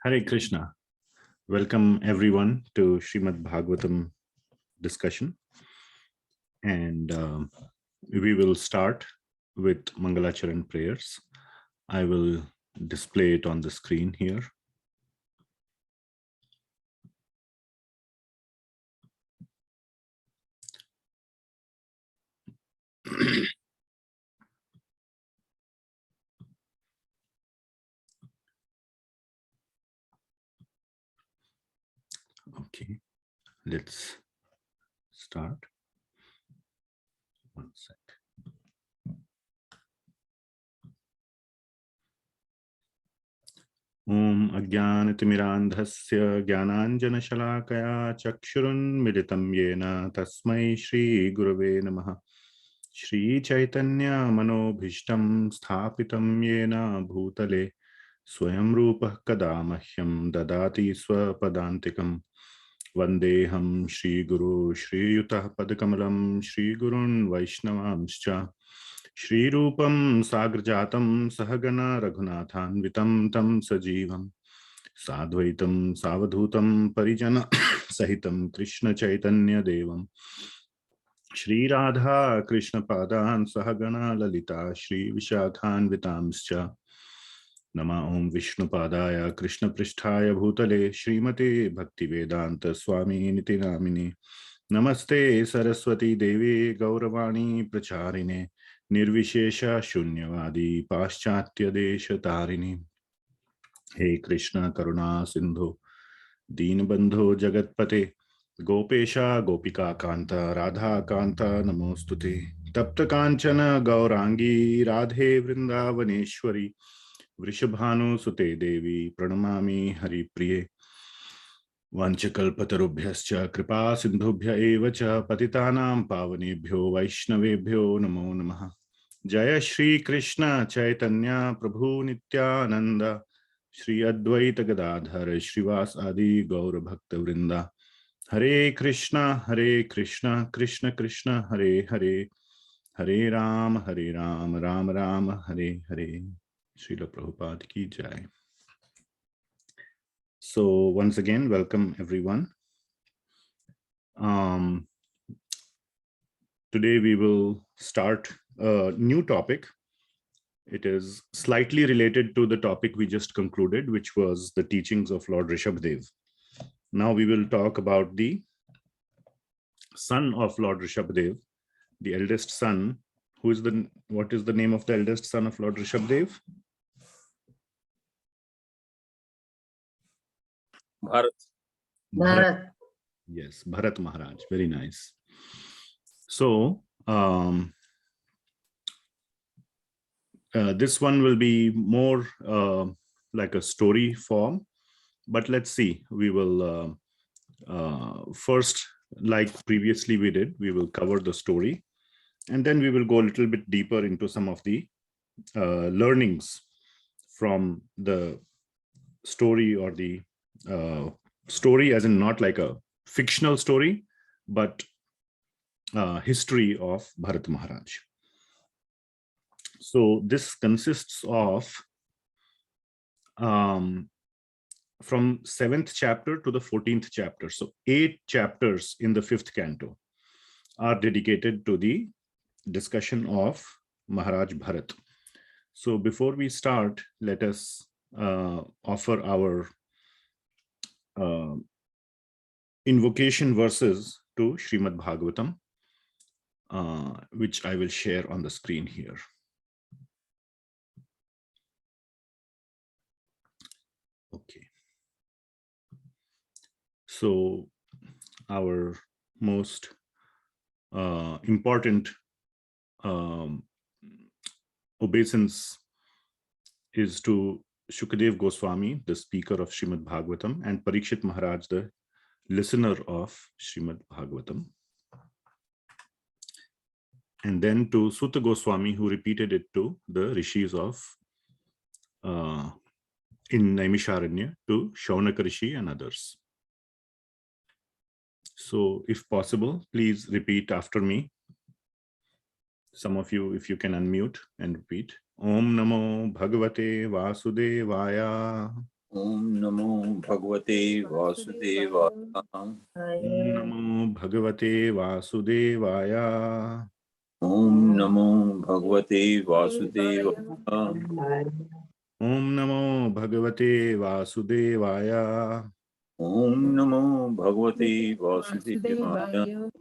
Hare Krishna. Welcome everyone to Srimad Bhagavatam discussion. And we will start with Mangalacharan prayers. I will display it on the screen here. Okay, let's start. One sec. Om Ajnanatimirandhasya Jnananjanashalakaya Chakshurunmilitam Yena Tasmai Shri Gurave Namaha. Shri Chaitanya Manobhishtam Sthapitam Yena Bhutale Swayam Rupa Kadamahyam Dadati Swapadantikam Vandeham Shri Guru Shri Yutah Padakamalam Shri Gurun Vaishnavamscha Shri Rupam Sagrajatam Sahagana Raghunathanvitam Tam Sajivam Sadvaitam Savadhutam Parijana Sahitam Krishna Chaitanya Devam Shri Radha Krishna Padan Sahagana Lalita Shri Vishakhanvitamscha Nama Om Vishnu Padaya Krishna Pristhaya Bhutale Srimate Bhakti Vedanta Swami Niti Namini Namaste Saraswati Devi Gauravani Pracharine Nirvishesha Shunyavadi Paschatya Desha Tarini He Krishna Karuna Sindhu Deenbandho Jagatpate Gopesha Gopika Kanta Radha Kanta Namostute Tapta Kanchana Gaurangi Radhe Vrindavaneshwari Vrishabhanu Sute Devi Pranamami Hari Priye Vanchakalpatarubhyascha Kripa Sindhubhya Evacha Patitanam Pavanebhyo Vaishnavebhyo Namo Namaha Jaya Shri Krishna Chaitanya Prabhu Nityananda Shri Advaita Gadadhar Shrivas Adi Gaura Bhakta Vrinda Hare Krishna Krishna Krishna Hare Hare Hare Ram Ram Ram Hare Hare Srila Prabhupada ki jai. So once again, welcome everyone. Today we will start a new topic. It is slightly related to the topic we just concluded, which was the teachings of Lord Rishabhdev. Now we will talk about the son of Lord Rishabhdev, the eldest son. What is the name of the eldest son of Lord Rishabhdev? Bharata. Yes, Bharata Maharaj. Very nice. So this one will be more like a story form, but let's see. We will first, like previously we did, we will cover the story, and then we will go a little bit deeper into some of the learnings from the story, or the story as in not like a fictional story, but history of Bharata Maharaj. So this consists of from 7th chapter to the 14th chapter. So 8 chapters in the 5th canto are dedicated to the discussion of Mahārāja Bharata. So before we start, let us offer our invocation verses to Srimad Bhagavatam, which I will share on the screen here. Okay. So our most important obeisance is to Sukadeva Gosvami, the speaker of Srimad Bhagavatam, and Parikshit Maharaj, the listener of Srimad Bhagavatam. And then to Sutta Goswami, who repeated it to the rishis of in Naimisharanya, to Shaunaka Rishi and others. So if possible, please repeat after me. Some of you, if you can unmute and repeat. Om Namo Bhagavate Vasudevaya. Om Namo Bhagavate Vasudevaya. Om Namo Bhagavate Vasudevaya. Om Namo Bhagavate Vasudevaya. Om Namo Bhagavate Vasudevaya. Om Namo Bhagavate Vasudevaya.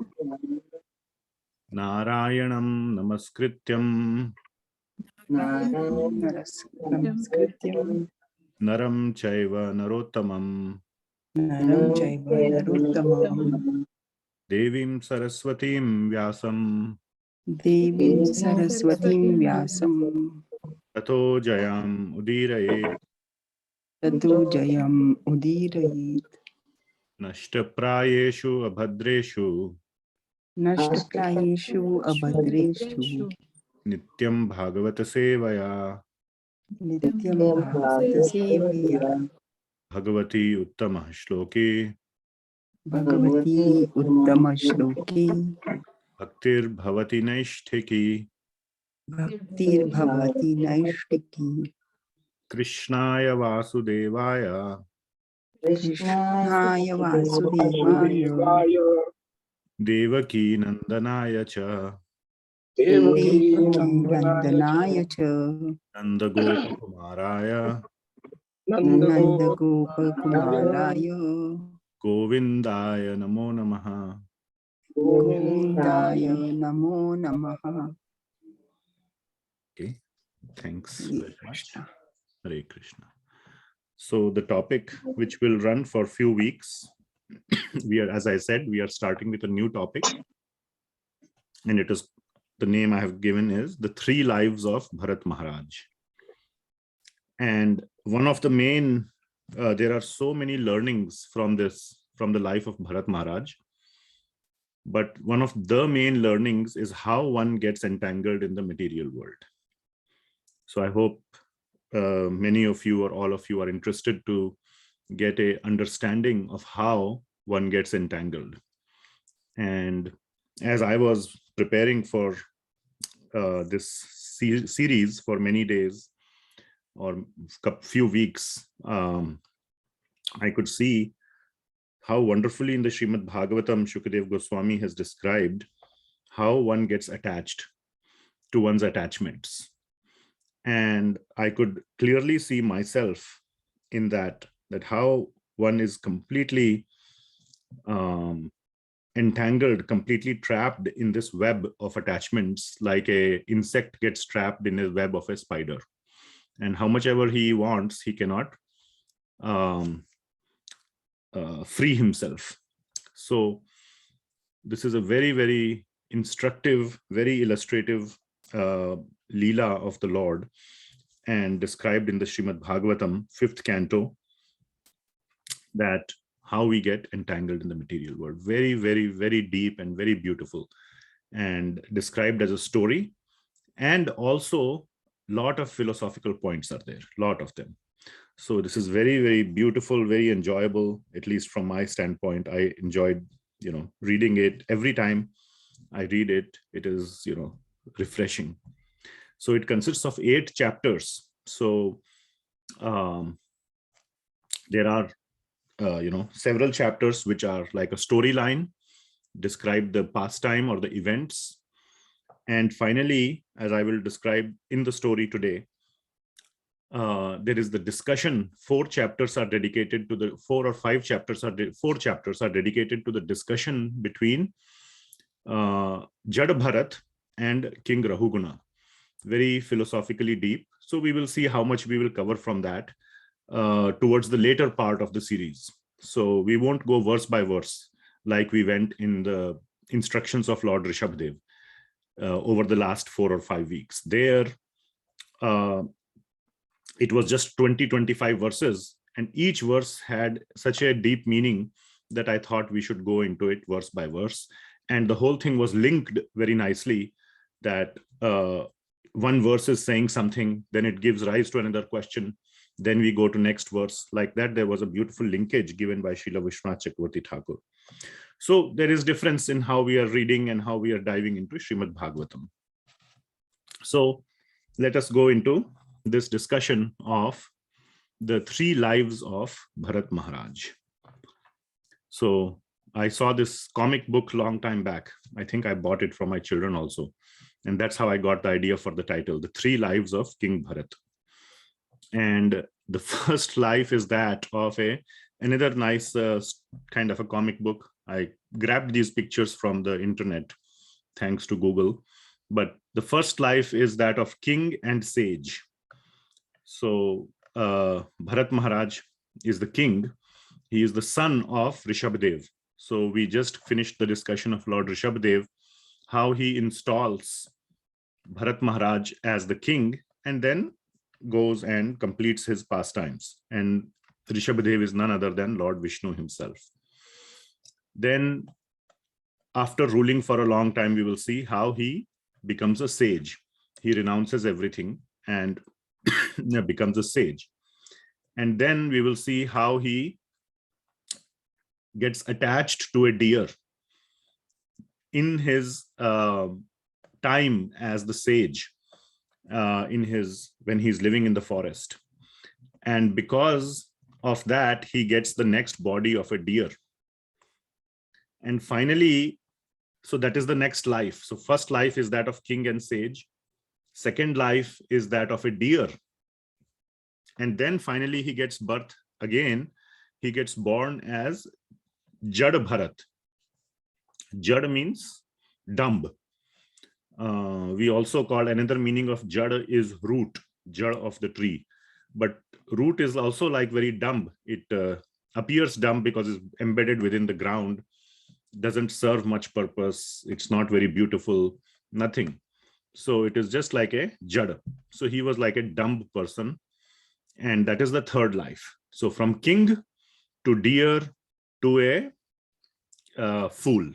Narayanam Namaskrityam Namaskrityam Naram Chaiva Narottamam Naram Chaiva Narottamam Devim Saraswatim Vyasam Devim Saraswatim Vyasam Tato Jayam Udirayet Tatu Jayam Udirayit Nashtaprayeshu Abhadreshu Nashtaprayeshu Abhadreshu Nityam Bhagavata Sevaya Nityam Bhagavata Sevaya Bhagavati Uttamah Shloki Bhagavati Uttama Shloki Bhaktir Bhavati Naishtiki Bhaktir Bhavati Naishtiki Krishnaya Vasudevaya Krishnaya Vasudevaya Devaki Nandanaya Cha Devaki Nandanaya Cha Nandagopa Kumaraya Nanda Gopa Kumaraya Govindaya Namo Namaha. Govindaya Namo Namaha. Okay, thanks Hare very much. Krishna. Hare Krishna. So the topic, which will run for a few weeks, we are, as I said, we are starting with a new topic, and it is, the name I have given is The Three Lives of Bharata Maharaj. And one of the main, there are so many learnings from this, from the life of Bharata Maharaj. But one of the main learnings is how one gets entangled in the material world. So I hope many of you or all of you are interested to get a understanding of how one gets entangled. And as I was preparing for this series for many days or few weeks, I could see how wonderfully in the Srimad Bhagavatam Sukadeva Gosvami has described how one gets attached to one's attachments. And I could clearly see myself in that how one is completely entangled, completely trapped in this web of attachments, like a insect gets trapped in a web of a spider. And how much ever he wants, he cannot free himself. So this is a very, very instructive, very illustrative Leela of the Lord, and described in the Srimad Bhagavatam, 5th canto, that how we get entangled in the material world. Very, very, very deep and very beautiful, and described as a story. And also a lot of philosophical points are there, a lot of them. So this is very, very beautiful, very enjoyable, at least from my standpoint. I enjoyed, reading it. Every time I read it, it is, refreshing. So it consists of 8 chapters. So there are, several chapters which are like a storyline, describe the pastime or the events. And finally, as I will describe in the story today, there is the discussion. 4 chapters are dedicated to the 4 chapters are dedicated to the discussion between Jada Bharata and King Rahuguna. Very philosophically deep. So we will see how much we will cover from that towards the later part of the series. So we won't go verse by verse like we went in the instructions of Lord Rishabhdev over the last 4 or 5 weeks. There, it was just 20-25 verses, and each verse had such a deep meaning that I thought we should go into it verse by verse. And the whole thing was linked very nicely, that one verse is saying something, then it gives rise to another question, then we go to next verse. Like that, there was a beautiful linkage given by Srila Vishwanath Chakravarti Thakur. So there is difference in how we are reading and how we are diving into Srimad Bhagavatam. So let us go into this discussion of the 3 lives of Bharata Maharaj. So I saw this comic book long time back. I think I bought it for my children also. And that's how I got the idea for the title, The 3 Lives of King Bharata. And the first life is that of another nice kind of a comic book. I grabbed these pictures from the internet, thanks to Google. But the first life is that of king and sage. So Bharata Maharaj is the king. He is the son of Rishabhadev. So we just finished the discussion of Lord Rishabhadev, how he installs Bharata Maharaj as the king and then goes and completes his pastimes. And Rishabhadev is none other than Lord Vishnu himself. Then after ruling for a long time, we will see how he becomes a sage. He renounces everything and becomes a sage. And then we will see how he gets attached to a deer in his time as the sage, when he's living in the forest. And because of that, he gets the next body of a deer. And finally, so that is the next life. So first life is that of king and sage. Second life is that of a deer. And then finally he gets birth again. He gets born as Jada Bharata. Jada means dumb. We also call another meaning of Jada is root, Jada of the tree. But root is also like very dumb. It appears dumb because it's embedded within the ground, doesn't serve much purpose. It's not very beautiful, nothing. So it is just like a Jada. So he was like a dumb person. And that is the third life. So from king to deer to a fool.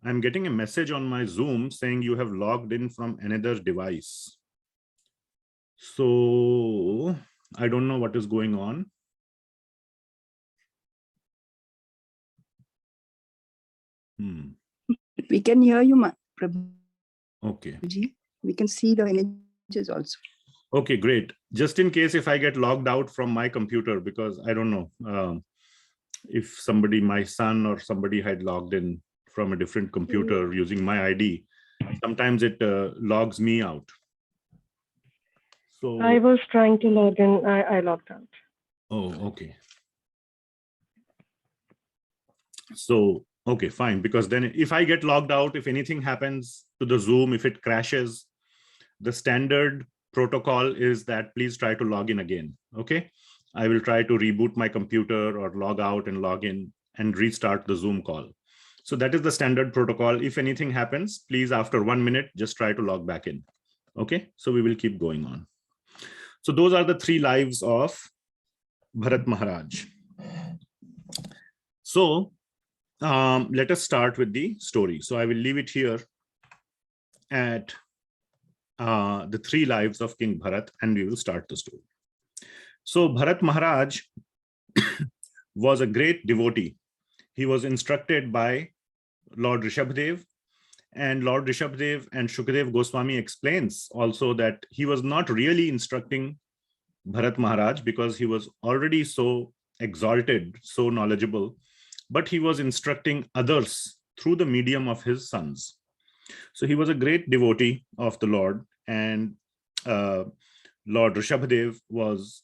I'm getting a message on my Zoom saying you have logged in from another device. So I don't know what is going on. We can hear you, Prabhuji. Okay. We can see the images also. Okay, great. Just in case if I get logged out from my computer, because I don't know if somebody, my son or somebody had logged in from a different computer using my ID, sometimes it logs me out. So I was trying to log in. I logged out. Oh, okay. So, okay, fine. Because then if I get logged out, if anything happens to the Zoom, if it crashes, the standard protocol is that please try to log in again. Okay. I will try to reboot my computer or log out and log in and restart the Zoom call. So that is the standard protocol. If anything happens, please, after 1 minute, just try to log back in. Okay. So we will keep going on. So those are the 3 lives of Bharata Maharaj. So let us start with the story. So I will leave it here at the 3 lives of King Bharat, and we will start the story. So Bharata Maharaj was a great devotee. He was instructed by Lord Rishabhadev, and Lord Rishabhadev and Sukadeva Gosvami explains also that he was not really instructing Bharata Maharaj because he was already so exalted, so knowledgeable, but he was instructing others through the medium of his sons. So he was a great devotee of the Lord, and Lord Rishabhadev was,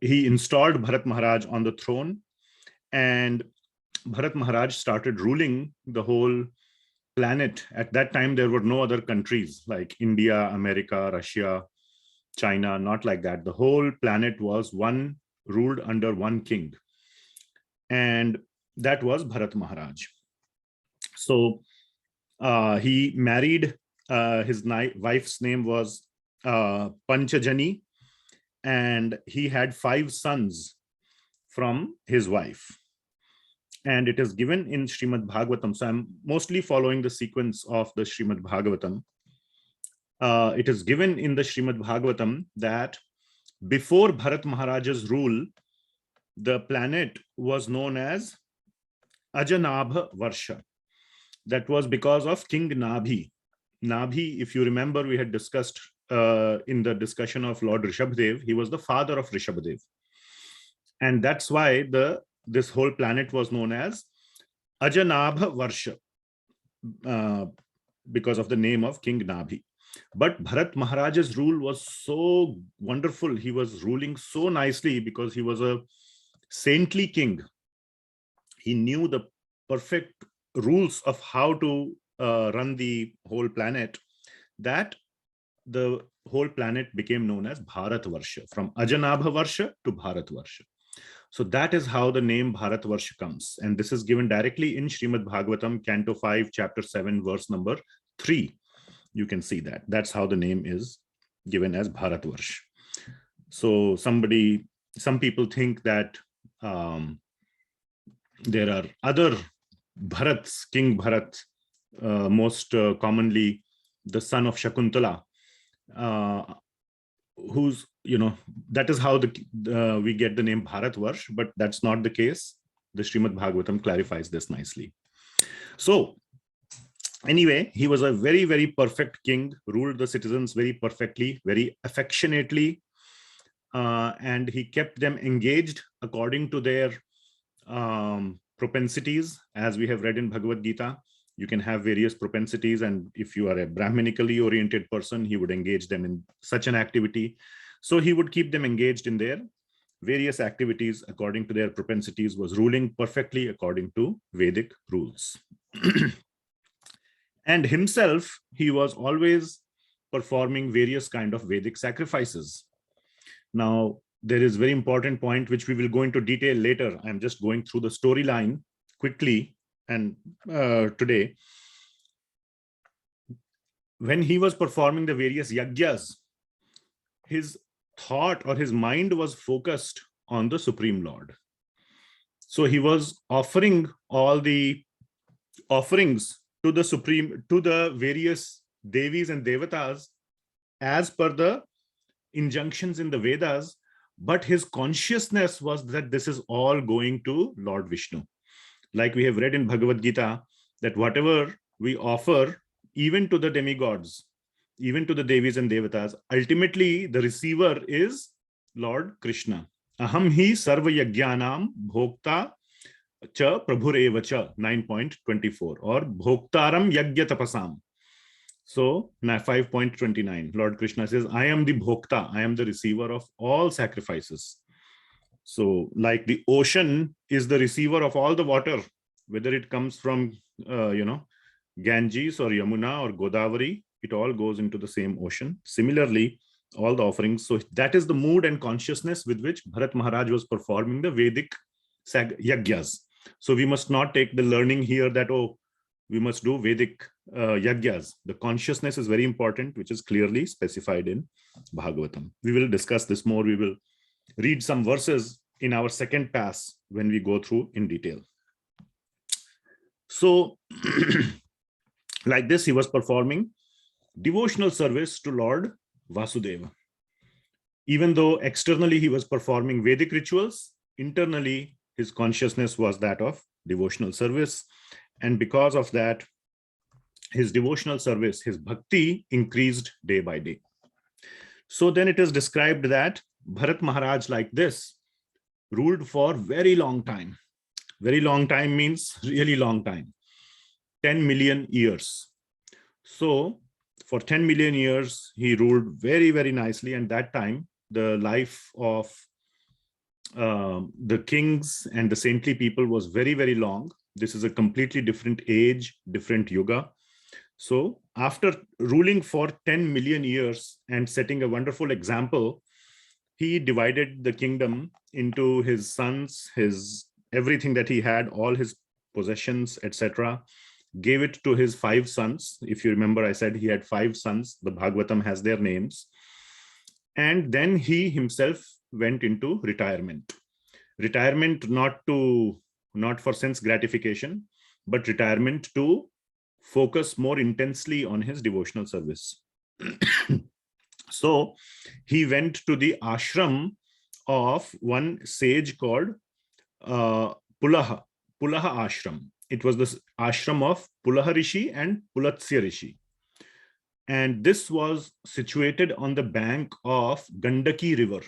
he installed Bharata Maharaj on the throne, and Bharata Maharaj started ruling the whole planet. At that time, there were no other countries like India, America, Russia, China, not like that. The whole planet was ruled under one king, and that was Bharata Maharaj. So he married, his wife's name was Panchajani, and he had 5 sons from his wife. And it is given in Srimad Bhagavatam. So I'm mostly following the sequence of the Srimad Bhagavatam. It is given in the Srimad Bhagavatam that before Bharata Maharaja's rule, the planet was known as Ajanabha Varsha. That was because of King Nabhi. Nabhi, if you remember, we had discussed in the discussion of Lord Rishabhadev, he was the father of Rishabhadev. And that's why this whole planet was known as Ajanabha Varsha, because of the name of King Nabhi. But Bharat Maharaja's rule was so wonderful. He was ruling so nicely because he was a saintly king. He knew the perfect rules of how to run the whole planet, that the whole planet became known as Bharat Varsha, from Ajanabha Varsha to Bharat Varsha. So that is how the name Bharat Varsha comes. And this is given directly in Srimad Bhagavatam, Canto 5, Chapter 7, verse number 3. You can see that. That's how the name is given as Bharat Varsha. So some people think that there are other Bharats, King Bharat, most commonly the son of Shakuntala, who's, that is how we get the name Bharatvarsh, but that's not the case. The Srimad Bhagavatam clarifies this nicely. So anyway, he was a very, very perfect king, ruled the citizens very perfectly, very affectionately, and he kept them engaged according to their propensities. As we have read in Bhagavad Gita, you can have various propensities, and if you are a Brahmanically oriented person, he would engage them in such an activity. So he would keep them engaged in their various activities according to their propensities, was ruling perfectly according to Vedic rules. And himself, he was always performing various kind of Vedic sacrifices. Now, there is a very important point which we will go into detail later. I'm just going through the storyline quickly. And today, when he was performing the various yagyas, his thought or his mind was focused on the Supreme Lord. So he was offering all the offerings to the various Devis and Devatas as per the injunctions in the Vedas, but his consciousness was that this is all going to Lord Vishnu. Like we have read in Bhagavad Gita, that whatever we offer, even to the demigods, even to the Devis and Devatas, ultimately the receiver is Lord Krishna. Aham hi sarva yagyanam bhokta cha prabhureva cha, 9.24, or bhoktaram yagya tapasam. So 5.29, Lord Krishna says, I am the bhokta, I am the receiver of all sacrifices. So like the ocean is the receiver of all the water, whether it comes from, Ganges or Yamuna or Godavari, it all goes into the same ocean. Similarly, all the offerings. So that is the mood and consciousness with which Bharat Maharaj was performing the Vedic yagyas. So we must not take the learning here that, oh, we must do Vedic yagyas. The consciousness is very important, which is clearly specified in Bhagavatam. We will discuss this more. We will read some verses in our second pass when we go through in detail. So like this, he was performing devotional service to Lord Vasudeva. Even though externally he was performing Vedic rituals, internally his consciousness was that of devotional service. And because of that, his devotional service, his bhakti, increased day by day. So then it is described that Bharat Maharaj, like this, ruled for very long time. Very long time means really long time, 10 million years. So for 10 million years, he ruled very, very nicely. And that time, the life of the kings and the saintly people was very, very long. This is a completely different age, different yuga. So after ruling for 10 million years and setting a wonderful example, he divided the kingdom into his sons, his everything that he had, all his possessions, etc., gave it to his 5 sons. If you remember, I said he had 5 sons. The Bhagavatam has their names. And then he himself went into retirement. Retirement not for sense gratification, but retirement to focus more intensely on his devotional service. So he went to the ashram of one sage called Pulaha ashram. It was the ashram of Pulaha Rishi and Pulatsya Rishi. And this was situated on the bank of Gandaki River.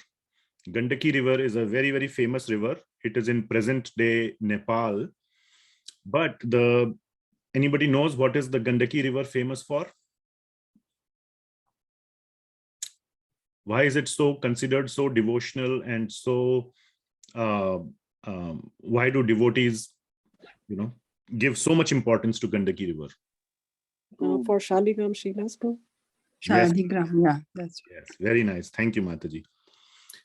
Gandaki River is a very, very famous river. It is in present day Nepal. But anybody knows what is the Gandaki River famous for? Why is it so considered so devotional and so, why do devotees, give so much importance to Gandaki River? For Shaligram Shilas, no? Yes. Shaligram, yeah, that's Yes, very nice. Thank you, Mataji.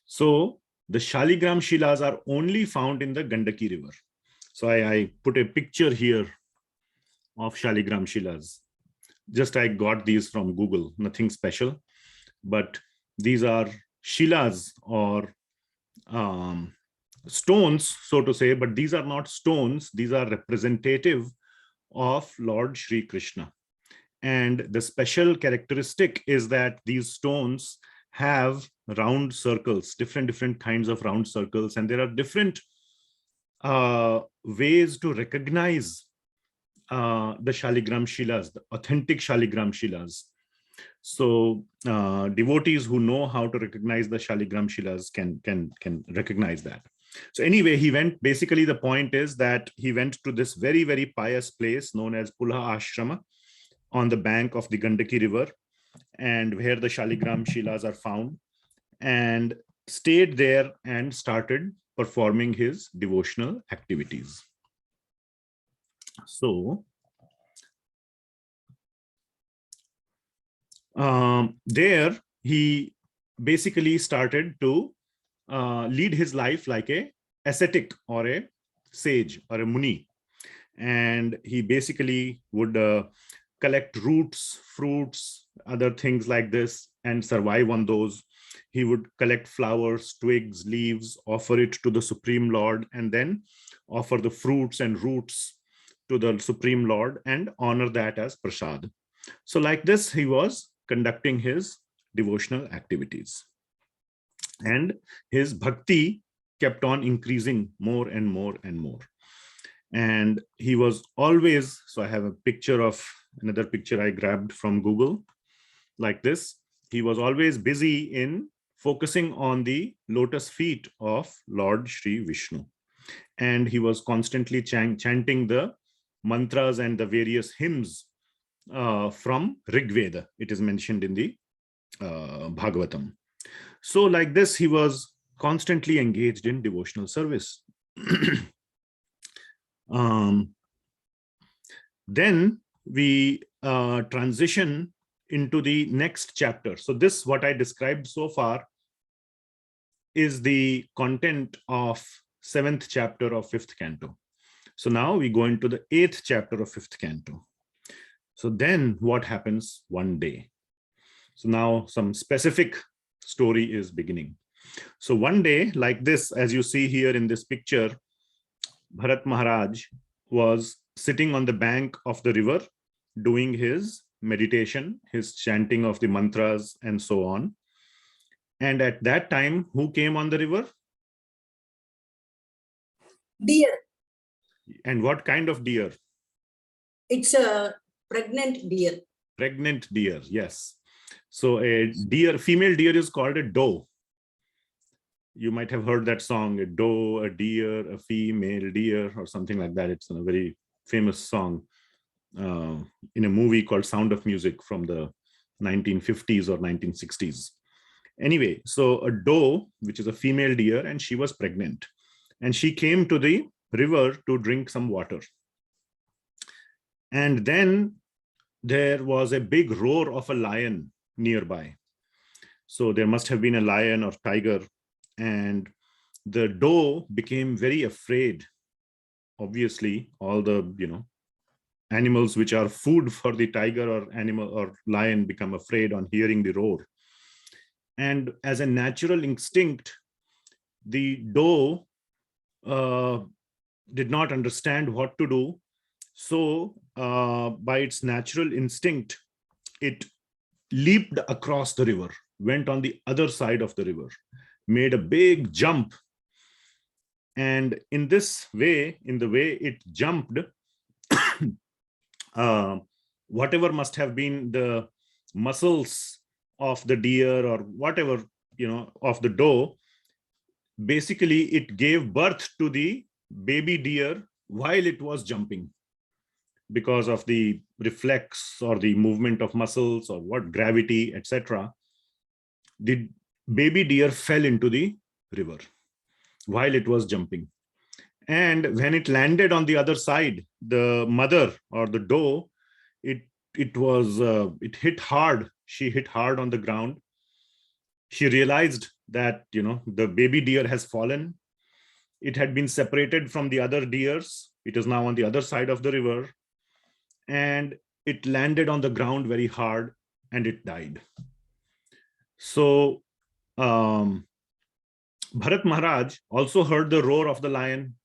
So the Shaligram Shilas are only found in the Gandaki River. So I put a picture here of Shaligram Shilas. Just I got these from Google, nothing special, but these are Shilas or stones, so to say, but these are not stones. These are representative of Lord Shri Krishna. And the special characteristic is that these stones have round circles, different kinds of round circles, and there are different ways to recognize the Shaligram Shilas, the authentic Shaligram Shilas. So devotees who know how to recognize the Shaligram Shilas can recognize that. So anyway, he went, basically the point is that he went to this very, very pious place known as Pulha Ashrama on the bank of the Gandaki River, and where the Shaligram Shilas are found, and stayed there and started performing his devotional activities. So there he basically started to lead his life like a ascetic or a sage or a muni, and he basically would collect roots, fruits, other things like this, and survive on those. He would collect flowers, twigs, leaves, offer it to the Supreme Lord, and then offer the fruits and roots to the Supreme Lord and honor that as prasad. So like this, he was conducting his devotional activities. And his bhakti kept on increasing more and more and more. And he was always, so I have a picture of, another picture I grabbed from Google, like this. He was always busy in focusing on the lotus feet of Lord Shri Vishnu. And he was constantly chanting the mantras and the various hymns from Rig Veda. It is mentioned in the Bhagavatam. So like this, he was constantly engaged in devotional service. Then we transition into the next chapter. So this, what I described so far, is the content of 7th chapter of 5th canto. So now we go into the 8th chapter of 5th canto. So then what happens one day? So now some specific story is beginning. So one day, like this, as you see here in this picture, Bharata Maharaj was sitting on the bank of the river doing his meditation, his chanting of the mantras and so on. And at that time, who came on the river? Deer. And what kind of deer? It's a pregnant deer. Pregnant deer, yes. So a deer, female deer is called a doe. You might have heard that song, a doe, a deer, a female deer, or something like that. It's a very famous song in a movie called Sound of Music from the 1950s or 1960s. Anyway, so a doe, which is a female deer, and she was pregnant. And she came to the river to drink some water. And then there was a big roar of a lion nearby. So there must have been a lion or tiger, and the doe became very afraid. Obviously, all the animals which are food for the tiger or animal or lion become afraid on hearing the roar. And as a natural instinct, the doe did not understand what to do. So by its natural instinct, it leaped across the river, went on the other side of the river, made a big jump. And in this way, in the way it jumped, whatever must have been the muscles of the deer or whatever, of the doe, basically it gave birth to the baby deer while it was jumping, because of the reflex or the movement of muscles or what, gravity, etc. The baby deer fell into the river while it was jumping. And when it landed on the other side, the mother or the doe, it hit hard. She hit hard on the ground. She realized that, the baby deer has fallen. It had been separated from the other deers. It is now on the other side of the river. And it landed on the ground very hard and it died. So Bharat Maharaj also heard the roar of the lion.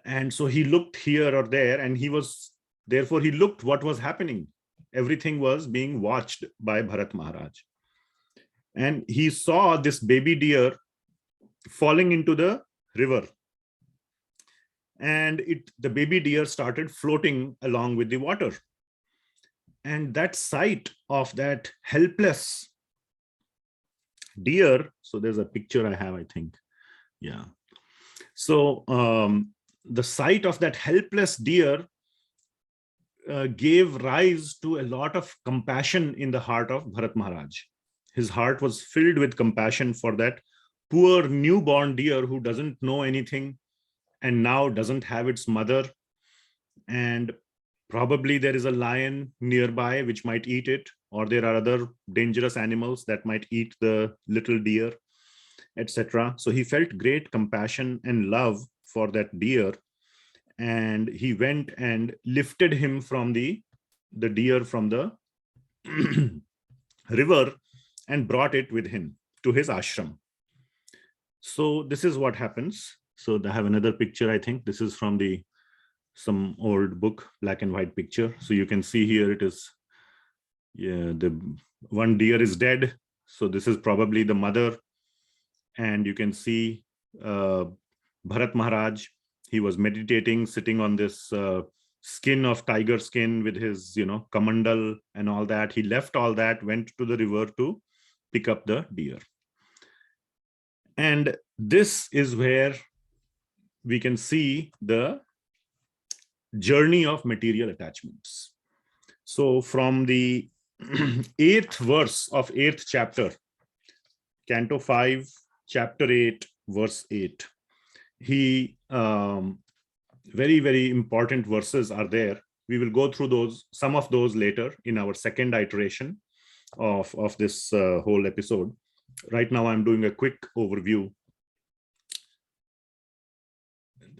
And so he looked here or there, and he looked what was happening. Everything was being watched by Bharat Maharaj. And he saw this baby deer falling into the river. And the baby deer started floating along with the water. And that sight of that helpless deer, so there's a picture I have, I think. Yeah. So the sight of that helpless deer gave rise to a lot of compassion in the heart of Bharat Maharaj. His heart was filled with compassion for that poor newborn deer who doesn't know anything and now doesn't have its mother. And probably there is a lion nearby which might eat it, or there are other dangerous animals that might eat the little deer, etc. So he felt great compassion and love for that deer. And he went and lifted him from the deer from the river and brought it with him to his ashram. So this is what happens. So I have another picture, I think. This is from some old book, black and white picture. So you can see here it is, the one deer is dead. So this is probably the mother. And you can see Bharat Maharaj. He was meditating, sitting on this skin of tiger skin with his, kamandal and all that. He left all that, went to the river to pick up the deer. And this is where we can see the journey of material attachments. So from the 8th verse of 8th chapter, Canto 5, chapter 8, verse 8, he very, very important verses are there. We will go through some of those later in our second iteration of this whole episode. Right now, I'm doing a quick overview.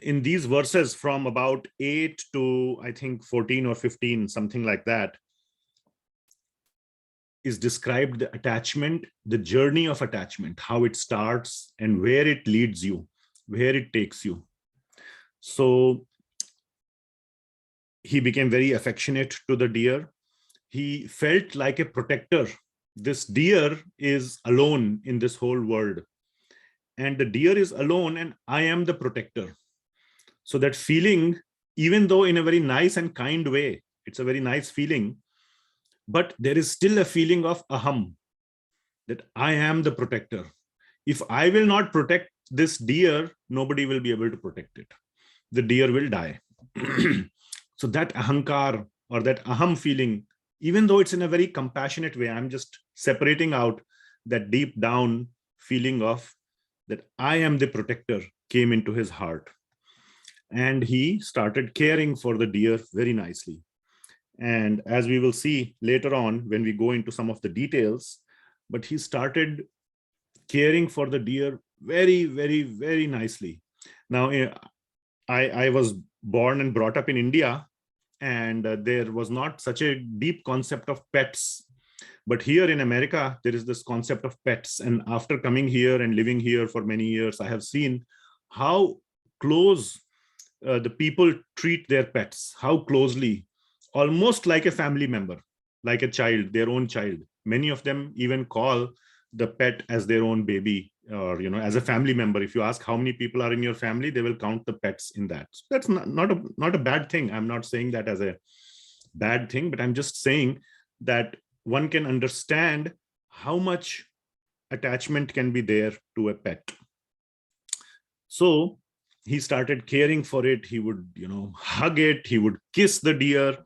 In these verses from about 8 to, I think, 14 or 15, something like that, is described the attachment, the journey of attachment, how it starts and where it leads you, where it takes you. So he became very affectionate to the deer. He felt like a protector. This deer is alone in this whole world. And the deer is alone and I am the protector. So that feeling, even though in a very nice and kind way, it's a very nice feeling, but there is still a feeling of aham, that I am the protector. If I will not protect this deer, nobody will be able to protect it. The deer will die. So that ahankar or that aham feeling, even though it's in a very compassionate way, I'm just separating out that deep down feeling of that I am the protector came into his heart. And he started caring for the deer very nicely. And as we will see later on when we go into some of the details, but he started caring for the deer very, very, very nicely. Now, I was born and brought up in India, and there was not such a deep concept of pets. But here in America, there is this concept of pets. And after coming here and living here for many years, I have seen how close the people treat their pets, how closely, almost like a family member, like a child, their own child. Many of them even call the pet as their own baby, or as a family member. If you ask how many people are in your family, they will count the pets in that. So that's not a bad thing. I'm not saying that as a bad thing, but I'm just saying that one can understand how much attachment can be there to a pet. So he started caring for it. He would, hug it. He would kiss the deer.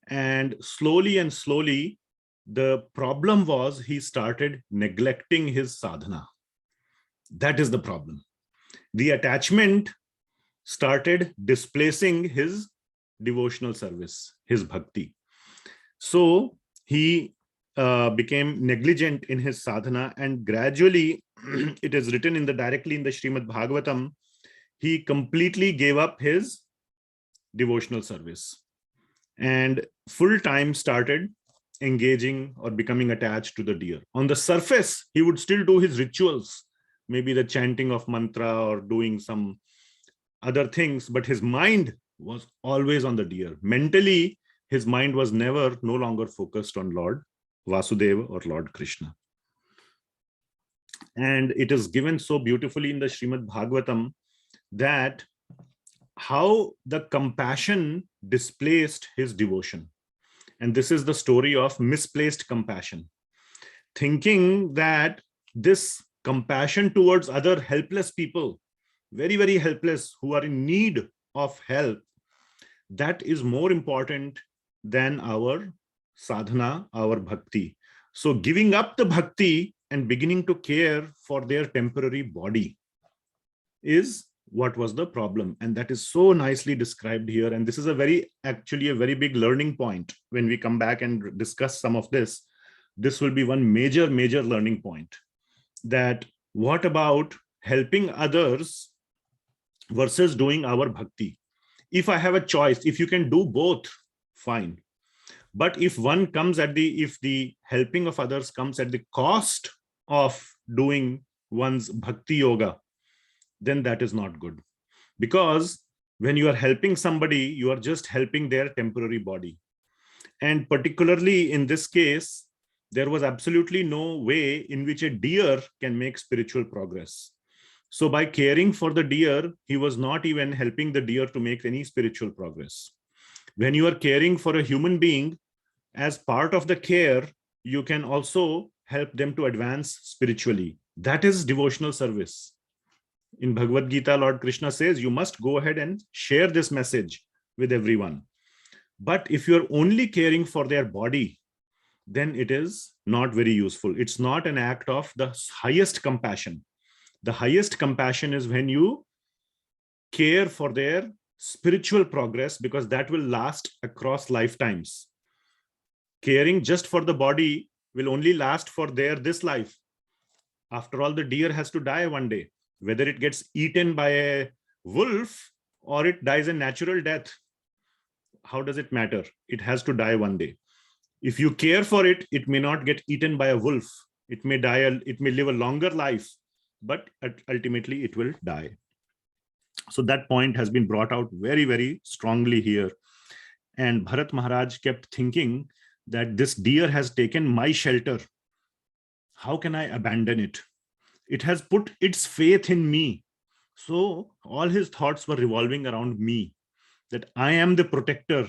And slowly, the problem was he started neglecting his sadhana. That is the problem. The attachment started displacing his devotional service, his bhakti. So he became negligent in his sadhana, and gradually, it is written directly in the Srimad Bhagavatam, he completely gave up his devotional service and full time started engaging or becoming attached to the deer. On the surface, he would still do his rituals, maybe the chanting of mantra or doing some other things, but his mind was always on the deer. Mentally, his mind was no longer focused on Lord Vasudeva or Lord Krishna. And it is given so beautifully in the Srimad Bhagavatam that how the compassion displaced his devotion. And this is the story of misplaced compassion. Thinking that this compassion towards other helpless people, very, very helpless, who are in need of help, that is more important than our sadhana, our bhakti. So giving up the bhakti and beginning to care for their temporary body is what was the problem. And that is so nicely described here. And this is actually a very big learning point. When we come back and discuss some of this, this will be one major learning point. That what about helping others versus doing our bhakti? If I have a choice, if you can do both, fine. But if if the helping of others comes at the cost of doing one's bhakti yoga, then that is not good. Because when you are helping somebody, you are just helping their temporary body. And particularly in this case, there was absolutely no way in which a deer can make spiritual progress. So by caring for the deer, he was not even helping the deer to make any spiritual progress. When you are caring for a human being, as part of the care, you can also help them to advance spiritually. That is devotional service. In Bhagavad Gita, Lord Krishna says, you must go ahead and share this message with everyone. But if you're only caring for their body, then it is not very useful. It's not an act of the highest compassion. The highest compassion is when you care for their spiritual progress, because that will last across lifetimes. Caring just for the body will only last for this life. After all, the deer has to die one day. Whether it gets eaten by a wolf or it dies a natural death, how does it matter? It has to die one day. If you care for it, it may not get eaten by a wolf. It may live a longer life, but ultimately it will die. So that point has been brought out very, very strongly here. And Bharata Maharaj kept thinking that this deer has taken my shelter. How can I abandon it? It has put its faith in me. So all his thoughts were revolving around me, that I am the protector.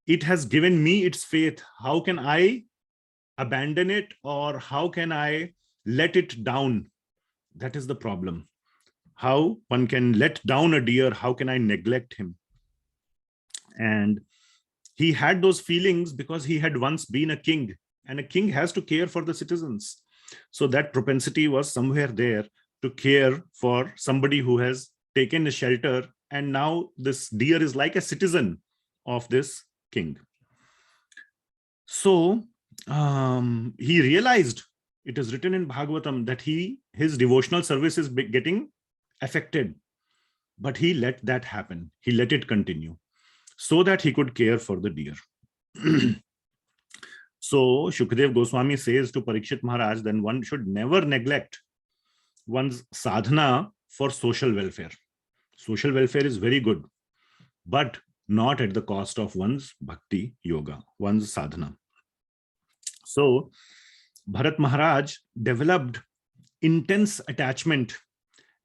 It has given me its faith. How can I abandon it, or how can I let it down? That is the problem. How one can let down a deer? How can I neglect him? And he had those feelings because he had once been a king, and a king has to care for the citizens. So that propensity was somewhere there to care for somebody who has taken a shelter, and now this deer is like a citizen of this king. So he realized, it is written in Bhagavatam, that his devotional service is getting affected, but he let that happen. He let it continue so that he could care for the deer. So Sukadeva Goswami says to Parikshit Maharaj, then one should never neglect one's sadhana for social welfare. Social welfare is very good, but not at the cost of one's bhakti yoga, one's sadhana. So Bharata Maharaj developed intense attachment.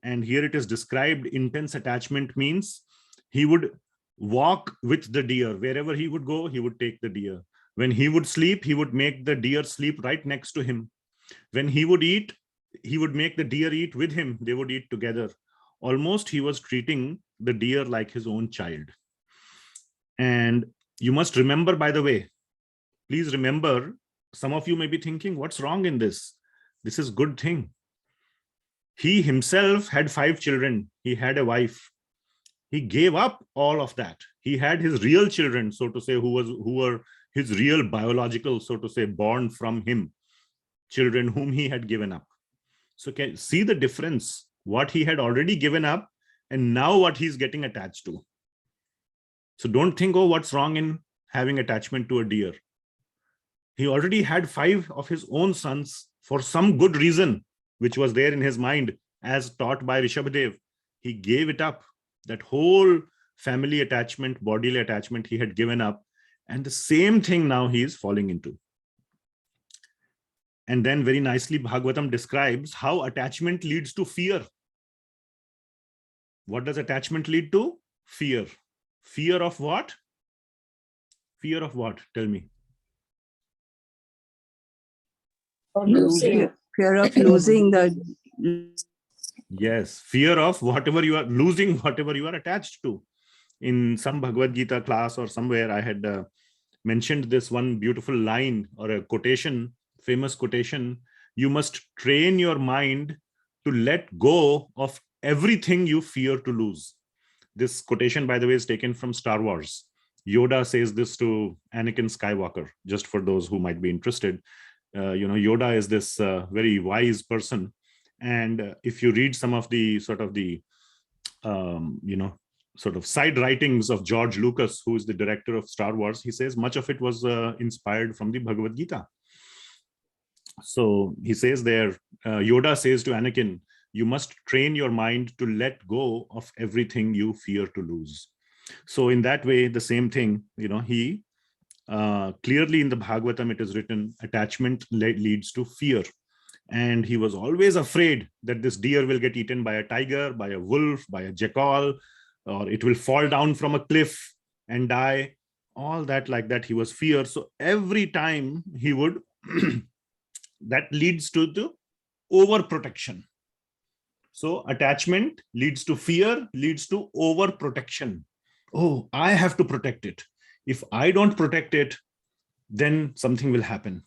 And here it is described, intense attachment means he would walk with the deer. Wherever he would go, he would take the deer. When he would sleep, he would make the deer sleep right next to him. When he would eat, he would make the deer eat with him. They would eat together. Almost he was treating the deer like his own child. And you must remember, by the way, please remember, some of you may be thinking, what's wrong in this? This is good thing. He himself had 5 children. He had a wife. He gave up all of that. He had his real children, so to say, who were his real biological, so to say, born from him, children whom he had given up. So can see the difference, what he had already given up and now what he's getting attached to. So don't think, oh, what's wrong in having attachment to a deer? He already had 5 of his own sons for some good reason, which was there in his mind as taught by Rishabhadev. He gave it up. That whole family attachment, bodily attachment he had given up. And the same thing now he is falling into. And then very nicely Bhagavatam describes how attachment leads to fear. What does attachment lead to? Fear. Fear of what? Fear of what? Tell me. Fear of losing the. Yes, fear of whatever you are losing, whatever you are attached to. In some Bhagavad Gita class or somewhere, I had mentioned this one beautiful line or a quotation, famous quotation. You must train your mind to let go of everything you fear to lose. This quotation, by the way, is taken from Star Wars. Yoda says this to Anakin Skywalker, just for those who might be interested. Yoda is this very wise person. And if you read some of the sort of the, side writings of George Lucas, who is the director of Star Wars, he says much of it was inspired from the Bhagavad Gita. So he says there, Yoda says to Anakin, you must train your mind to let go of everything you fear to lose. So in that way, the same thing, he clearly in the Bhagavatam, it is written, attachment leads to fear. And he was always afraid that this deer will get eaten by a tiger, by a wolf, by a jackal, or it will fall down from a cliff and die. All that like that, he was feared. So every time he would, that leads to the overprotection. So attachment leads to fear, leads to overprotection. Oh, I have to protect it. If I don't protect it, then something will happen.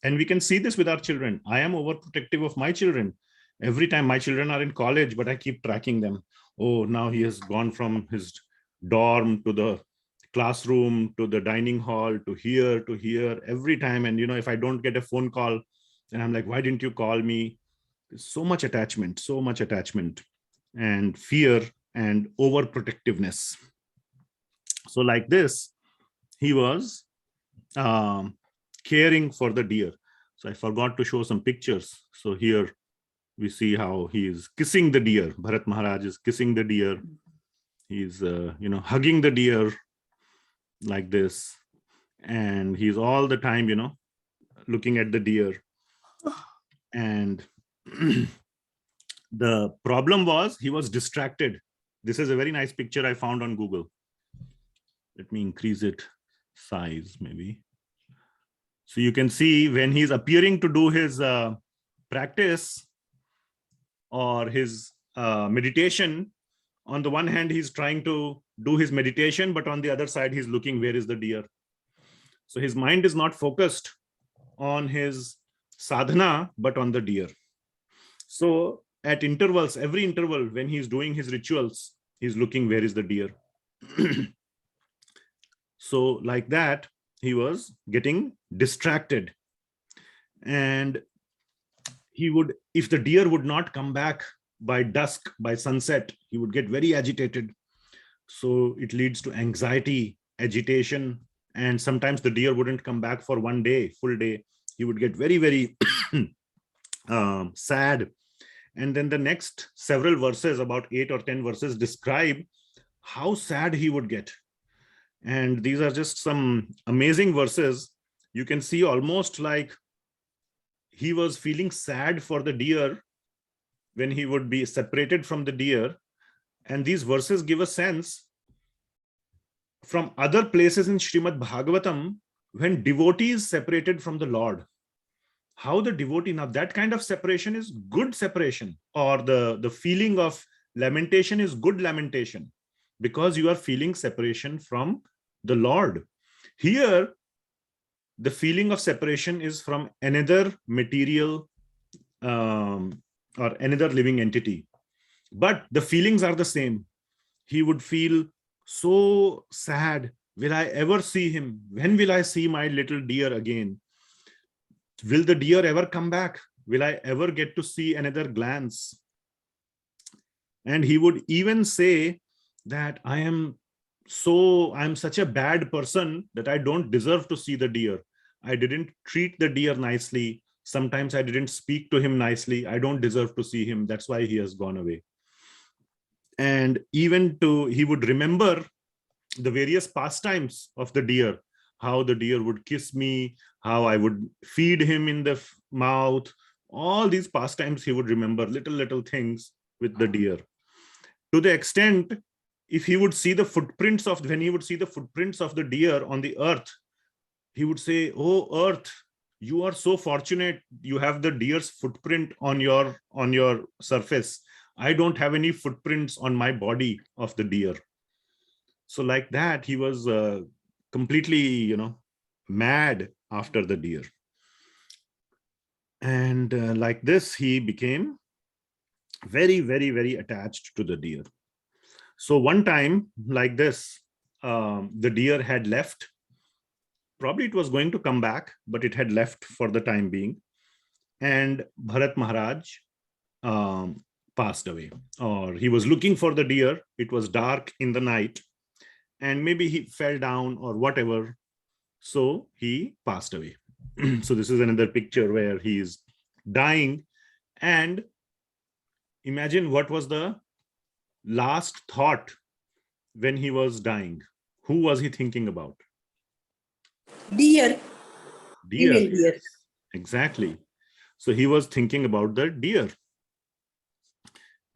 And we can see this with our children. I am overprotective of my children. Every time my children are in college, but I keep tracking them. Oh, now he has gone from his dorm to the classroom, to the dining hall, to here, every time. And, if I don't get a phone call, then I'm like, why didn't you call me? There's so much attachment and fear and overprotectiveness. So like this, he was caring for the deer. So I forgot to show some pictures. So here we see how he is kissing the deer. Bharata Maharaj is kissing the deer. He's, hugging the deer like this. And he's all the time, looking at the deer. And the problem was he was distracted. This is a very nice picture I found on Google. Let me increase it size maybe. So you can see when he's appearing to do his practice or his meditation, on the one hand, he's trying to do his meditation, but on the other side, he's looking, where is the deer? So his mind is not focused on his sadhana, but on the deer. So at intervals, every interval, when he's doing his rituals, he's looking, where is the deer? So like that, he was getting distracted. And he would, if the deer would not come back by dusk, by sunset, he would get very agitated. So it leads to anxiety, agitation, and sometimes the deer wouldn't come back for one day, full day. He would get very, very sad. And then the next several verses, about 8 or 10 verses, describe how sad he would get. And these are just some amazing verses. You can see almost like he was feeling sad for the deer when he would be separated from the deer. And these verses give a sense from other places in Srimad Bhagavatam when devotees separated from the Lord, how the devotee, now that kind of separation is good separation, or the feeling of lamentation is good lamentation, because you are feeling separation from the Lord. Here, the feeling of separation is from another material or another living entity. But the feelings are the same. He would feel so sad. Will I ever see him? When will I see my little deer again? Will the deer ever come back? Will I ever get to see another glance? And he would even say that I'm such a bad person that I don't deserve to see the deer. I didn't treat the deer nicely. Sometimes I didn't speak to him nicely. I don't deserve to see him. That's why he has gone away. And even he would remember the various pastimes of the deer, how the deer would kiss me, how I would feed him in the mouth. All these pastimes he would remember, little things with the deer. To the extent, if he would see the footprints of, when he would see the footprints of the deer on the earth, he would say, "Oh earth, you are so fortunate. You have the deer's footprint on your surface. I don't have any footprints on my body of the deer." So like that, he was completely, mad after the deer. And like this, he became very, very, very attached to the deer. So one time like this, the deer had left. Probably it was going to come back, but it had left for the time being. And Bharata Maharaj passed away, or he was looking for the deer. It was dark in the night, and maybe he fell down or whatever. So he passed away. So this is another picture where he is dying. And imagine what was the last thought when he was dying. Who was he thinking about? Deer. Deer. Female deer. Exactly. So he was thinking about the deer.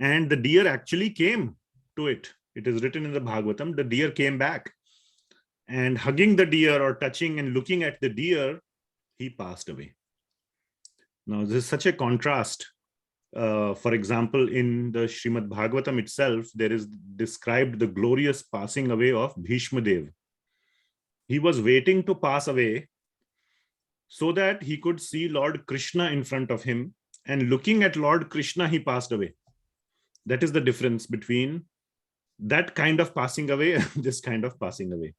And the deer actually came to it. It is written in the Bhagavatam, the deer came back. And hugging the deer or touching and looking at the deer, he passed away. Now, this is such a contrast. For example, in the Srimad Bhagavatam itself, there is described the glorious passing away of Bhishma Deva. He was waiting to pass away so that he could see Lord Krishna in front of him. And looking at Lord Krishna, he passed away. That is the difference between that kind of passing away and this kind of passing away.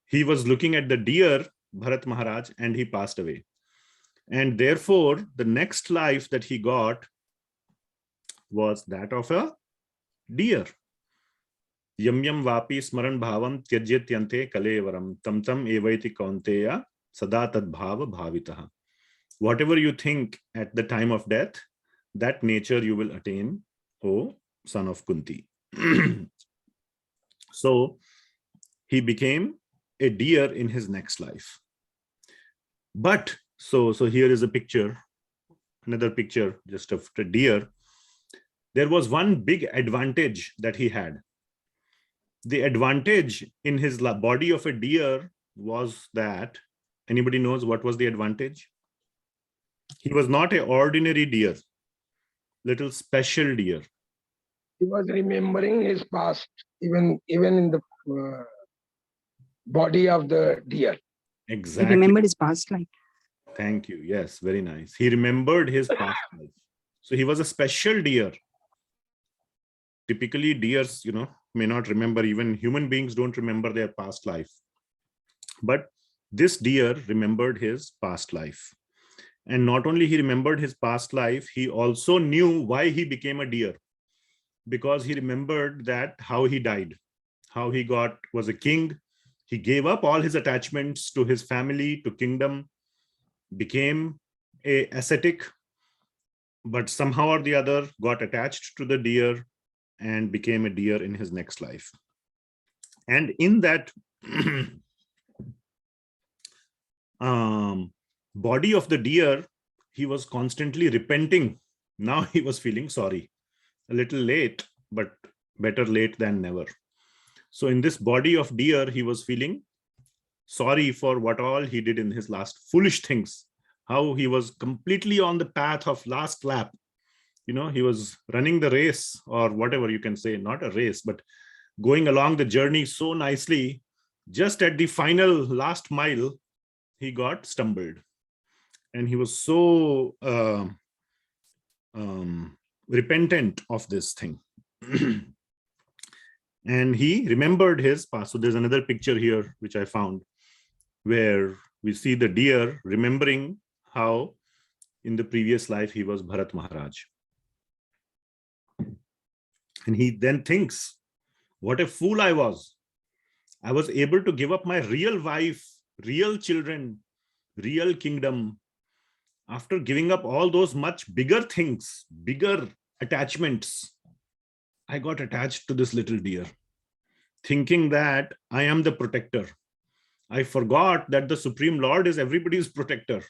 He was looking at the deer, Bharata Maharaj, and he passed away. And therefore, the next life that he got was that of a deer. Yam yam vapi smaran bhavam tyajyatyante kalevaram tam tam evaiti kaunteya sada tad bhava bhavitaha. Whatever you think at the time of death, that nature you will attain, O son of Kunti. So he became a deer in his next life. But so here is a picture, another picture just of a deer. There was one big advantage that he had. The advantage in his body of a deer was that, anybody knows what was the advantage? He was not an ordinary deer, little special deer. He was remembering his past, even in the body of the deer. Exactly. He remembered his past life. Thank you. Yes, very nice. He remembered his past life. So he was a special deer. Typically, deers, may not remember. Even human beings don't remember their past life. But this deer remembered his past life. And not only he remembered his past life, he also knew why he became a deer. Because he remembered that how he died, how he was a king. He gave up all his attachments to his family, to kingdom, became a ascetic, but somehow or the other got attached to the deer and became a deer in his next life. And in that body of the deer, he was constantly repenting. Now he was feeling sorry. A little late, but better late than never. So in this body of deer, he was feeling sorry for what all he did in his last foolish things, how he was completely on the path of last lap. He was running the race, or whatever you can say, not a race, but going along the journey so nicely. Just at the final last mile, he got stumbled, and he was so repentant of this thing. And he remembered his past. So there's another picture here which I found, where we see the deer remembering how in the previous life he was Bharata Maharaj. And he then thinks, what a fool I was. I was able to give up my real wife, real children, real kingdom. After giving up all those much bigger things, bigger attachments, I got attached to this little deer, thinking that I am the protector. I forgot that the Supreme Lord is everybody's protector.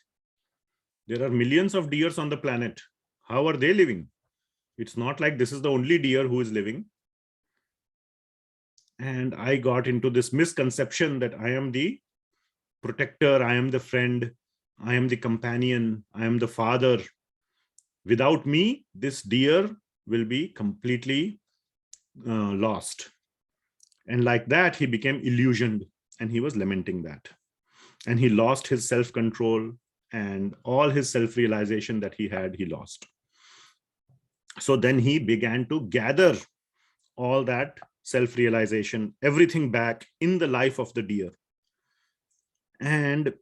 There are millions of deers on the planet. How are they living? It's not like this is the only deer who is living. And I got into this misconception that I am the protector, I am the friend, I am the companion, I am the father. Without me, this deer will be completely lost. And like that, he became illusioned, and he was lamenting that. And he lost his self-control, and all his self-realization that he had, he lost. So then he began to gather all that self-realization, everything back in the life of the deer. And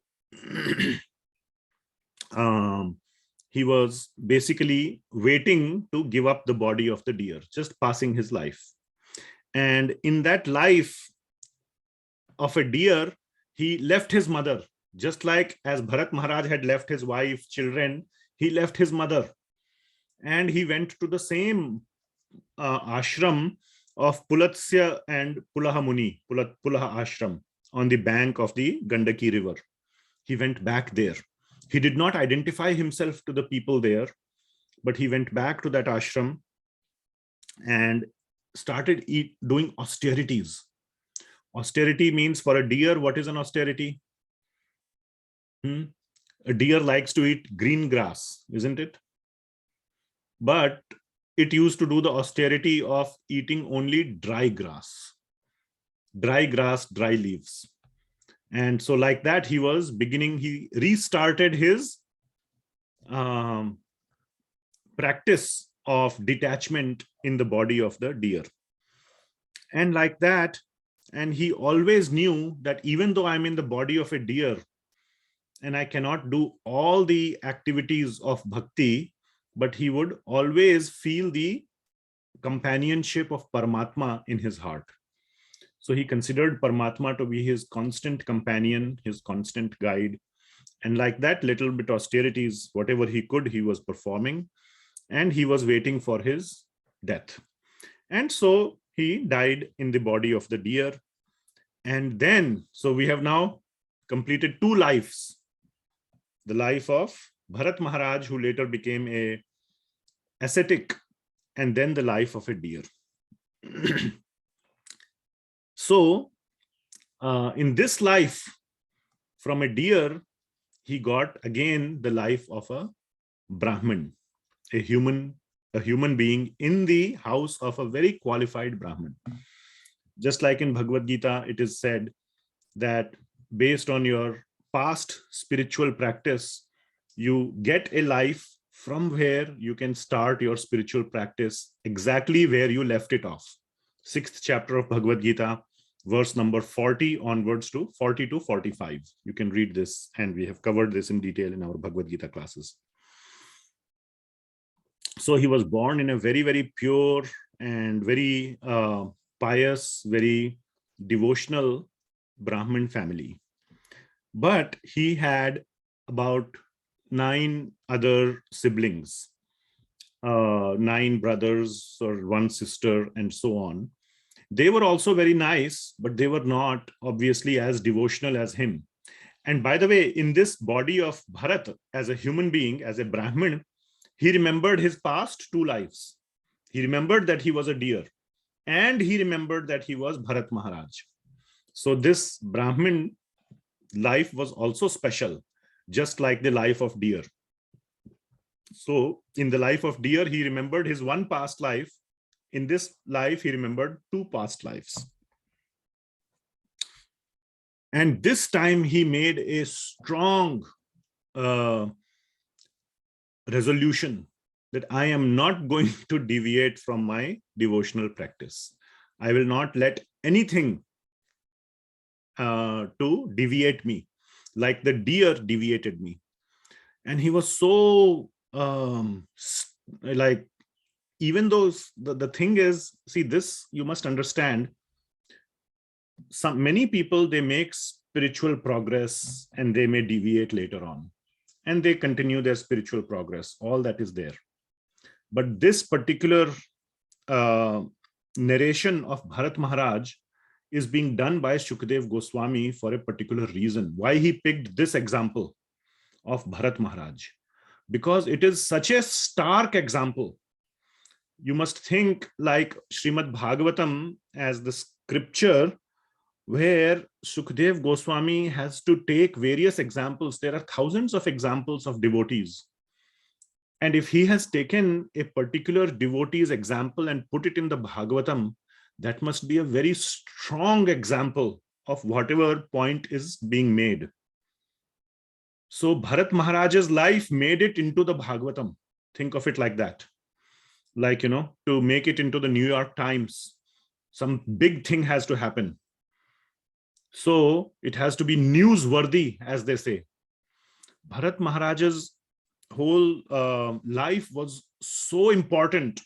he was basically waiting to give up the body of the deer, just passing his life. And in that life of a deer, he left his mother, just like as Bharata Maharaj had left his wife, children, he left his mother. And he went to the same ashram of Pulatsya and Pulaha Muni, Pulaha ashram, on the bank of the Gandaki river. He went back there. He did not identify himself to the people there, but he went back to that ashram and started doing austerities. Austerity means, for a deer, what is an austerity? A deer likes to eat green grass, isn't it? But it used to do the austerity of eating only dry grass, dry leaves. And so like that, he was beginning, he restarted his practice of detachment in the body of the deer. And like that, and he always knew that even though I'm in the body of a deer and I cannot do all the activities of bhakti, but he would always feel the companionship of Paramatma in his heart. So he considered Paramatma to be his constant companion, his constant guide. And like that, little bit austerities, whatever he could, he was performing, and he was waiting for his death. And so he died in the body of the deer. And then, so we have now completed 2 lives. The life of Bharata Maharaj, who later became a ascetic, and then the life of a deer. So in this life, from a deer, he got again the life of a Brahmin, a human being in the house of a very qualified Brahmin. Just like in Bhagavad Gita, it is said that based on your past spiritual practice, you get a life from where you can start your spiritual practice exactly where you left it off. 6th chapter of Bhagavad Gita, verse number 40 onwards to 40 to 45. You can read this, and we have covered this in detail in our Bhagavad Gita classes. So he was born in a very, very pure and very pious, very devotional Brahmin family. But he had about 9 other siblings, 9 brothers or 1 sister, and so on. They were also very nice, but they were not obviously as devotional as him. And by the way, in this body of Bharata, as a human being, as a Brahmin, he remembered his past 2 lives. He remembered that he was a deer, and he remembered that he was Bharata Maharaj. So this Brahmin life was also special, just like the life of deer. So in the life of deer, he remembered his one past life. In this life, he remembered two past lives. And this time he made a strong resolution that I am not going to deviate from my devotional practice. I will not let anything to deviate me, like the deer deviated me. And he was so like, even though the thing is, see, this you must understand, many people, they make spiritual progress and they may deviate later on, and they continue their spiritual progress. All that is there. But this particular narration of Bharata Maharaj is being done by Sukadeva Goswami for a particular reason. Why he picked this example of Bharata Maharaj? Because it is such a stark example. You must think like Srimad Bhagavatam as the scripture where Sukadeva Goswami has to take various examples. There are thousands of examples of devotees. And if he has taken a particular devotee's example and put it in the Bhagavatam, that must be a very strong example of whatever point is being made. So Bharata Maharaj's life made it into the Bhagavatam. Think of it like that. Like, to make it into the New York Times, some big thing has to happen. So it has to be newsworthy, as they say. Bharata Maharaj's whole life was so important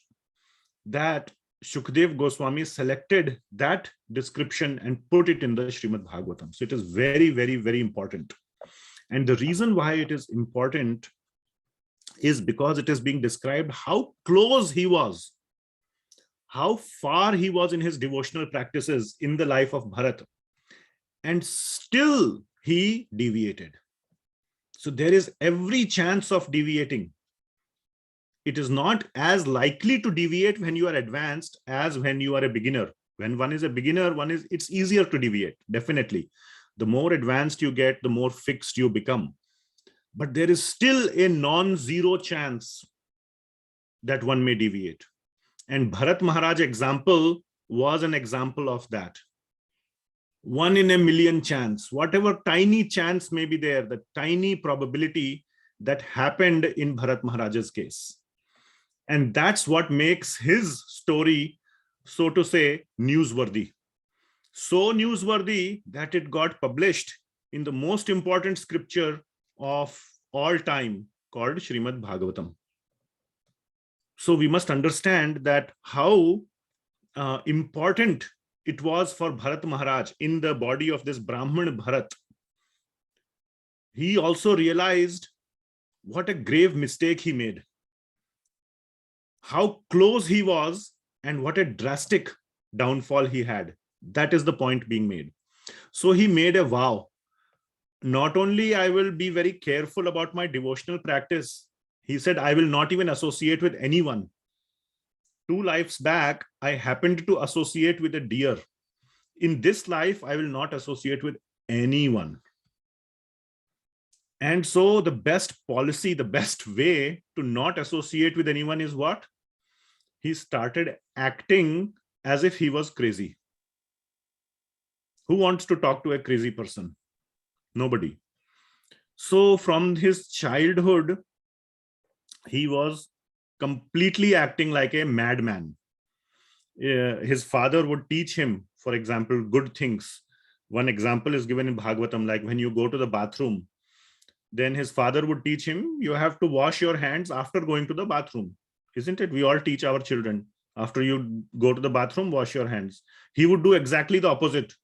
that Sukadeva Goswami selected that description and put it in the Srimad Bhagavatam. So it is very, very, very important. And the reason why it is important is because it is being described how close he was, how far he was in his devotional practices in the life of Bharata, and still he deviated. So there is every chance of deviating. It is not as likely to deviate when you are advanced as when you are a beginner. When one is a beginner, it's easier to deviate, definitely. The more advanced you get, the more fixed you become. But there is still a non-zero chance that one may deviate. And Bharata Maharaj example was an example of that. 1 in a million chance, whatever tiny chance may be there, the tiny probability that happened in Bharata Maharaj's case. And that's what makes his story, so to say, newsworthy. So newsworthy that it got published in the most important scripture of all time, called Srimad Bhagavatam. So we must understand that how important it was for Bharata Maharaj in the body of this Brahmin Bharat. He also realized what a grave mistake he made, how close he was, and what a drastic downfall he had. That is the point being made. So he made a vow. Not only I will be very careful about my devotional practice, he said, I will not even associate with anyone. 2 lives back, I happened to associate with a deer. In this life, I will not associate with anyone. And so the best policy, the best way to not associate with anyone is what? He started acting as if he was crazy. Who wants to talk to a crazy person? Nobody. So from his childhood, he was completely acting like a madman. His father would teach him, for example, good things. One example is given in Bhagavatam, like when you go to the bathroom, then his father would teach him, you have to wash your hands after going to the bathroom. Isn't it? We all teach our children, after you go to the bathroom, wash your hands. He would do exactly the opposite.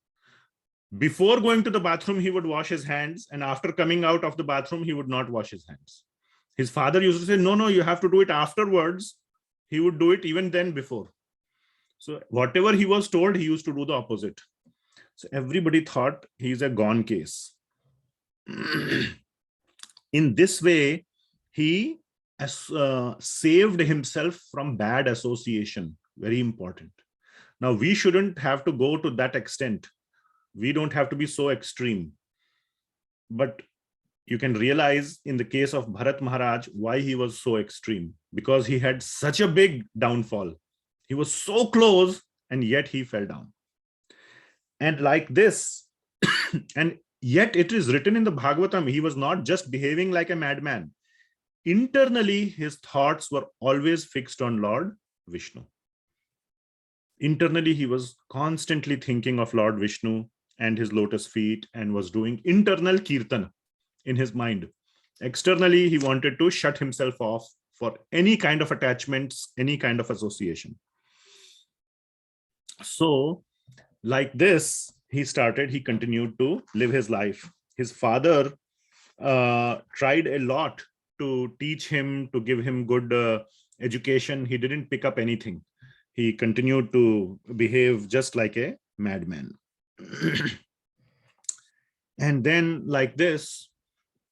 Before going to the bathroom, he would wash his hands, and after coming out of the bathroom, he would not wash his hands. His father used to say, no, you have to do it afterwards. He would do it even then before. So whatever he was told, he used to do the opposite. So everybody thought he's a gone case. In this way, he saved himself from bad association. Very important. Now, we shouldn't have to go to that extent. We don't have to be so extreme. But you can realize in the case of Bharata Maharaj why he was so extreme, because he had such a big downfall. He was so close and yet he fell down. And like this, and yet it is written in the Bhagavatam, he was not just behaving like a madman. Internally, his thoughts were always fixed on Lord Vishnu. Internally, he was constantly thinking of Lord Vishnu and his lotus feet and was doing internal kirtan in his mind. Externally, he wanted to shut himself off for any kind of attachments, any kind of association. So, like this, he continued to live his life. His father tried a lot to teach him, to give him good education. He didn't pick up anything. He continued to behave just like a madman. And then like this,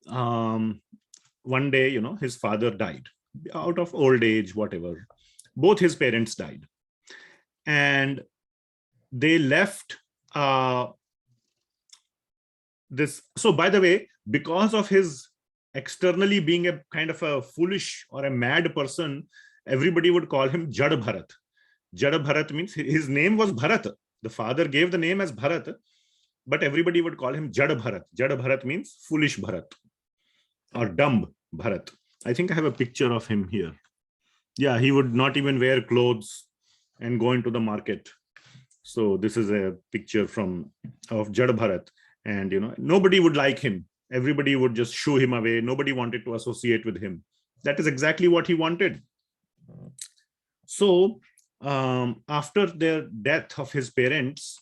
one day, his father died out of old age, whatever. Both his parents died. And they left this. So by the way, because of his externally being a kind of a foolish or a mad person, everybody would call him Jada Bharata. Jada Bharata means his name was Bharata. The father gave the name as Bharata, but everybody would call him Jada Bharata. Jada Bharata means foolish Bharat or dumb Bharat. I think I have a picture of him here. Yeah, he would not even wear clothes and go into the market. So this is a picture of Jada Bharata. And nobody would like him. Everybody would just shoo him away. Nobody wanted to associate with him. That is exactly what he wanted. So after the death of his parents,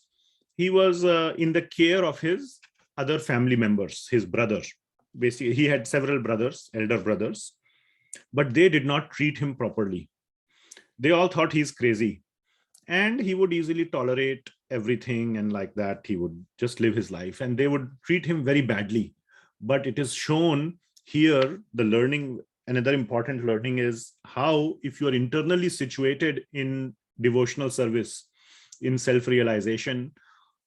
he was in the care of his other family members, his brother. Basically, he had several brothers, elder brothers, but they did not treat him properly. They all thought he's crazy, and he would easily tolerate everything, and like that, he would just live his life, and they would treat him very badly. But it is shown here, the learning, another important learning is how, if you are internally situated in devotional service, in self-realization,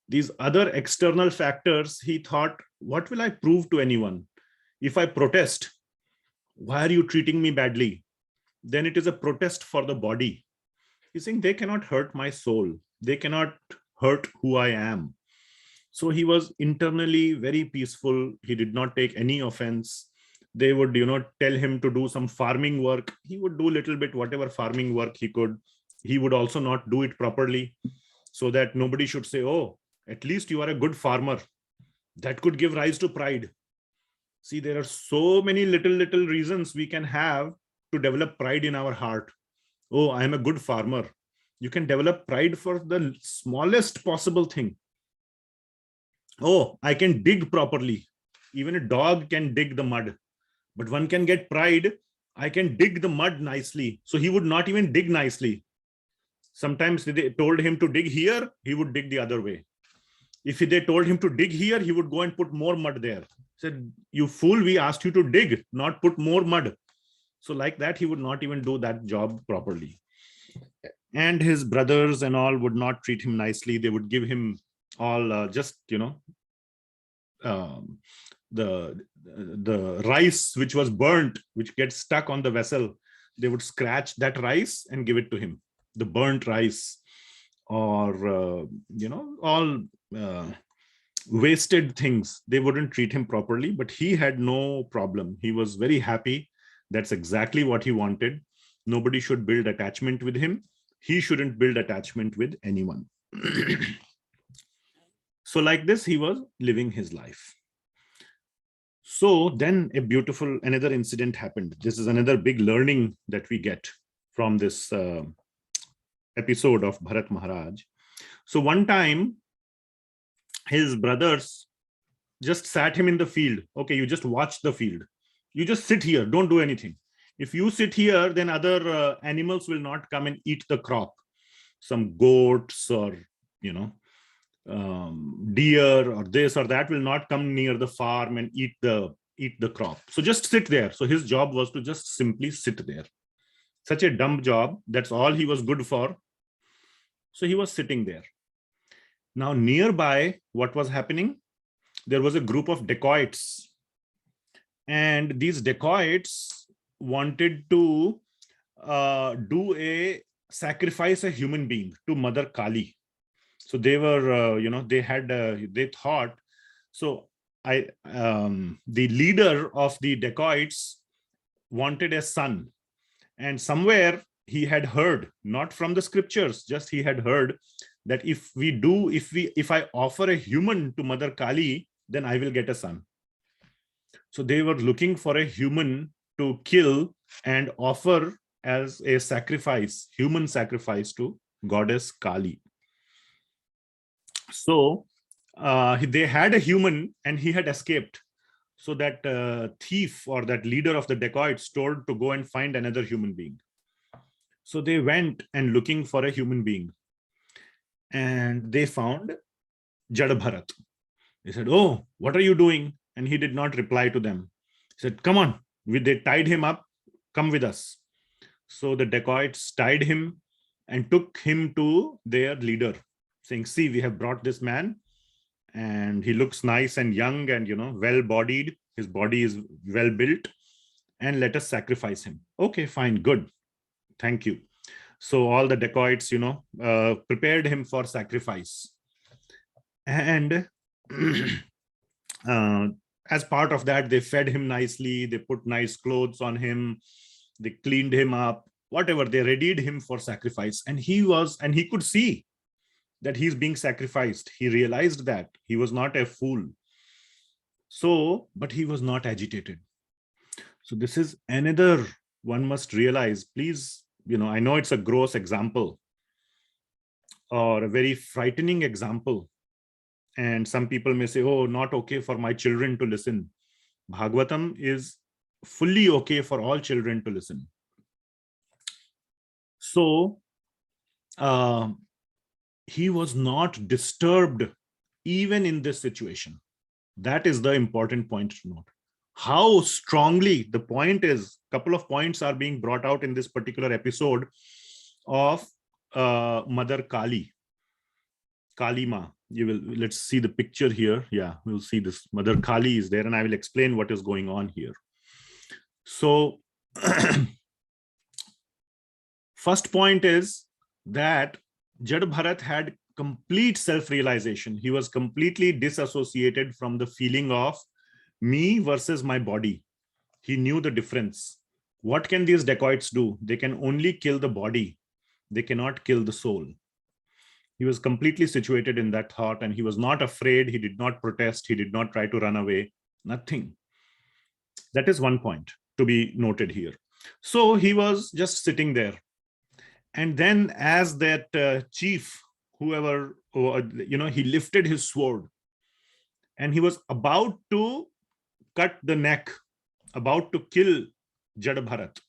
these other external factors, he thought, what will I prove to anyone? If I protest, why are you treating me badly? Then it is a protest for the body. He's saying they cannot hurt my soul. They cannot hurt who I am. So he was internally very peaceful. He did not take any offense. They would, tell him to do some farming work. He would do a little bit, whatever farming work he could. He would also not do it properly, so that nobody should say, oh, at least you are a good farmer. That could give rise to pride. See, there are so many little reasons we can have to develop pride in our heart. Oh, I am a good farmer. You can develop pride for the smallest possible thing. Oh, I can dig properly. Even a dog can dig the mud. But one can get pride. I can dig the mud nicely. So he would not even dig nicely. Sometimes they told him to dig here, he would dig the other way. If they told him to dig here, he would go and put more mud there. Said, you fool, we asked you to dig, not put more mud. So like that, he would not even do that job properly. And his brothers and all would not treat him nicely. They would give him all the rice which was burnt, which gets stuck on the vessel. They would scratch that rice and give it to him, the burnt rice, or all wasted things. They wouldn't treat him properly, but he had no problem. He was very happy. That's exactly what he wanted. Nobody should build attachment with him. He shouldn't build attachment with anyone. So like this, he was living his life. So then another incident happened. This is another big learning that we get from this episode of Bharata Maharaj. So one time, his brothers just sat him in the field. Okay, you just watch the field. You just sit here, don't do anything. If you sit here, then other animals will not come and eat the crop. Some goats or, deer or this or that will not come near the farm and eat the crop. So just sit there. So his job was to just simply sit there. Such a dumb job. That's all he was good for. So he was sitting there. Now nearby, what was happening? there was a group of dacoits, and these dacoits wanted to sacrifice a human being to Mother Kali. So they were, they thought, so the leader of the dacoits wanted a son, and somewhere he had heard, not from the scriptures, just he had heard that if I offer a human to Mother Kali, then I will get a son. So they were looking for a human to kill and offer as a sacrifice, human sacrifice to goddess Kali. So they had a human and he had escaped. So that thief or that leader of the dacoits told to go and find another human being. So they went and looking for a human being, and they found Jada Bharata. They said, "Oh, what are you doing?" And he did not reply to them. He said, "Come on." They tied him up. "Come with us." So the dacoits tied him and took him to their leader, saying, "See, we have brought this man, and he looks nice and young and, well-bodied. His body is well built, and let us sacrifice him." "Okay, fine, good. Thank you." So all the dacoits, prepared him for sacrifice. And as part of that, they fed him nicely. They put nice clothes on him. They cleaned him up, whatever. They readied him for sacrifice. And he could see that he's being sacrificed. He realized that he was not a fool. So, but he was not agitated. So this is another one must realize, please, I know it's a gross example or a very frightening example. And some people may say, "Oh, not okay for my children to listen." Bhagavatam is fully okay for all children to listen. So he was not disturbed even in this situation. That is the important point to note. How strongly, the point is, a couple of points are being brought out in this particular episode of Mother Kali. Kalima. Let's see the picture here. Yeah, we'll see this. Mother Kali is there, and I will explain what is going on here. So first point is that Jada Bharata had complete self-realization. He was completely disassociated from the feeling of me versus my body. He knew the difference. What can these dacoits do? They can only kill the body. They cannot kill the soul. He was completely situated in that thought, and he was not afraid. He did not protest. He did not try to run away. Nothing. That is one point to be noted here. So he was just sitting there. And then as that chief, whoever, he lifted his sword and he was about to cut the neck, about to kill Jada Bharata.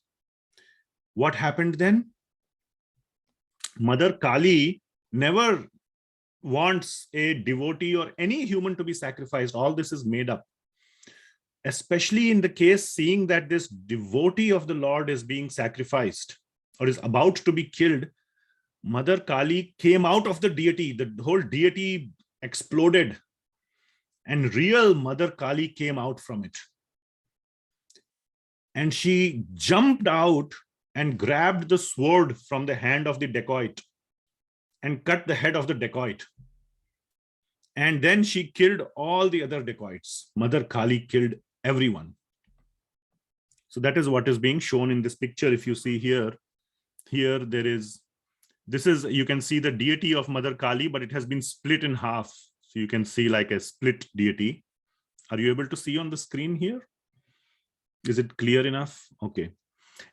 What happened then? Mother Kali never wants a devotee or any human to be sacrificed. All this is made up. Especially in the case seeing that this devotee of the Lord is being sacrificed or is about to be killed, Mother Kali came out of the deity. The whole deity exploded, and real Mother Kali came out from it. And she jumped out and grabbed the sword from the hand of the dacoit and cut the head of the dacoit. And then she killed all the other dacoits. Mother Kali killed everyone. So that is what is being shown in this picture. If you see here there is, you can see the deity of Mother Kali, but it has been split in half. So you can see like a split deity. Are you able to see on the screen here? Is it clear enough? Okay.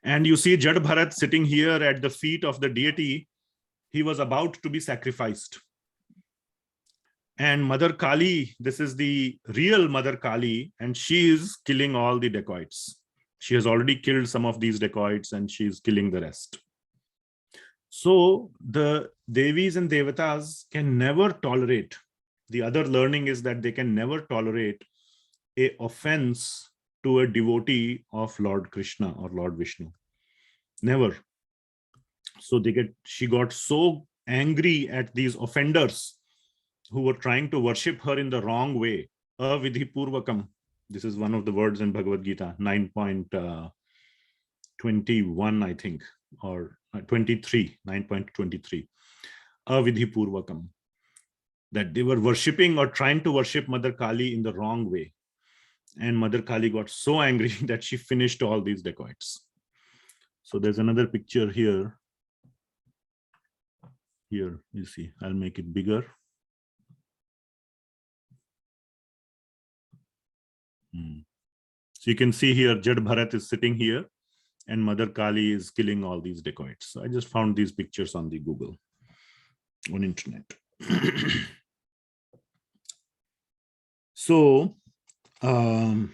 And you see Jada Bharata sitting here at the feet of the deity. He was about to be sacrificed. And Mother Kali, this is the real Mother Kali, and she is killing all the dacoits. She has already killed some of these dacoits and she is killing the rest. So the Devis and Devatas can never tolerate. The other learning is that they can never tolerate an offense to a devotee of Lord Krishna or Lord Vishnu. Never. So she got so angry at these offenders who were trying to worship her in the wrong way. avidhi purvakam. This is one of the words in Bhagavad Gita, 9.21, I think, or 23, 9.23. Avidhi purvakam. That they were worshipping or trying to worship Mother Kali in the wrong way. And Mother Kali got so angry that she finished all these dacoits. So there's another picture here. Here, you see, I'll make it bigger. So you can see here, Jada Bharata is sitting here and Mother Kali is killing all these dacoits. So I just found these pictures on the Google, on internet. So, Jada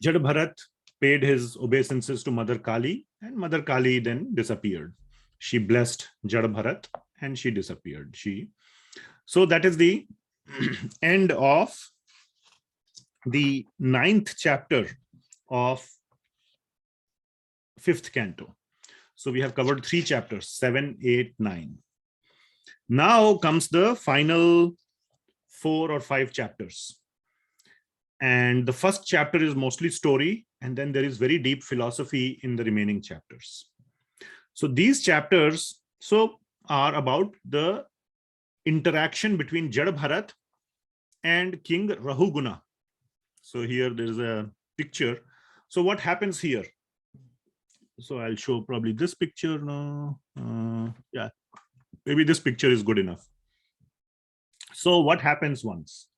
Bharata paid his obeisances to Mother Kali, and Mother Kali then disappeared. She blessed Jada Bharata and she disappeared. So that is the end of the 9th chapter of 5th canto. So we have covered 3 chapters, 7, 8, 9. Now comes the final 4 or 5 chapters. And the first chapter is mostly story, and then there is very deep philosophy in the remaining chapters. So these chapters are about the interaction between Jada Bharata and King Rahuguna. So here there is a picture. So what happens here? So I'll show probably this picture now. Yeah, maybe this picture is good enough. So what happens once?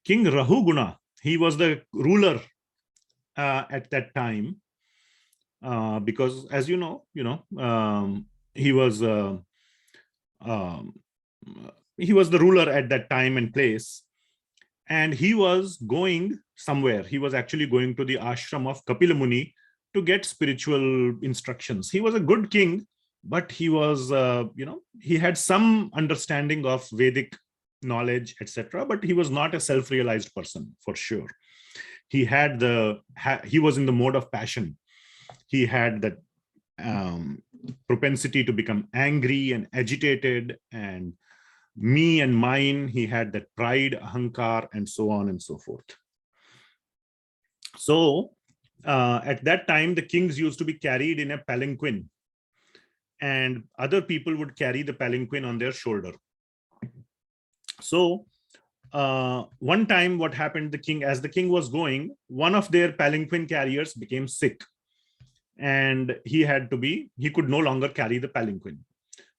King Rahuguna, he was the ruler at that time, because as you know, he was the ruler at that time and place, and he was going somewhere. He was actually going to the ashrama of Kapila Muni to get spiritual instructions. He was a good king, but he was, he had some understanding of Vedic knowledge, etc. But he was not a self-realized person for sure. He had he was in the mode of passion. He had that propensity to become angry and agitated and me and mine. He had that pride, ahankar, and so on and so forth. So at that time, the kings used to be carried in a palanquin, and other people would carry the palanquin on their shoulder. So one time what happened, as the king was going, one of their palanquin carriers became sick, and he could no longer carry the palanquin.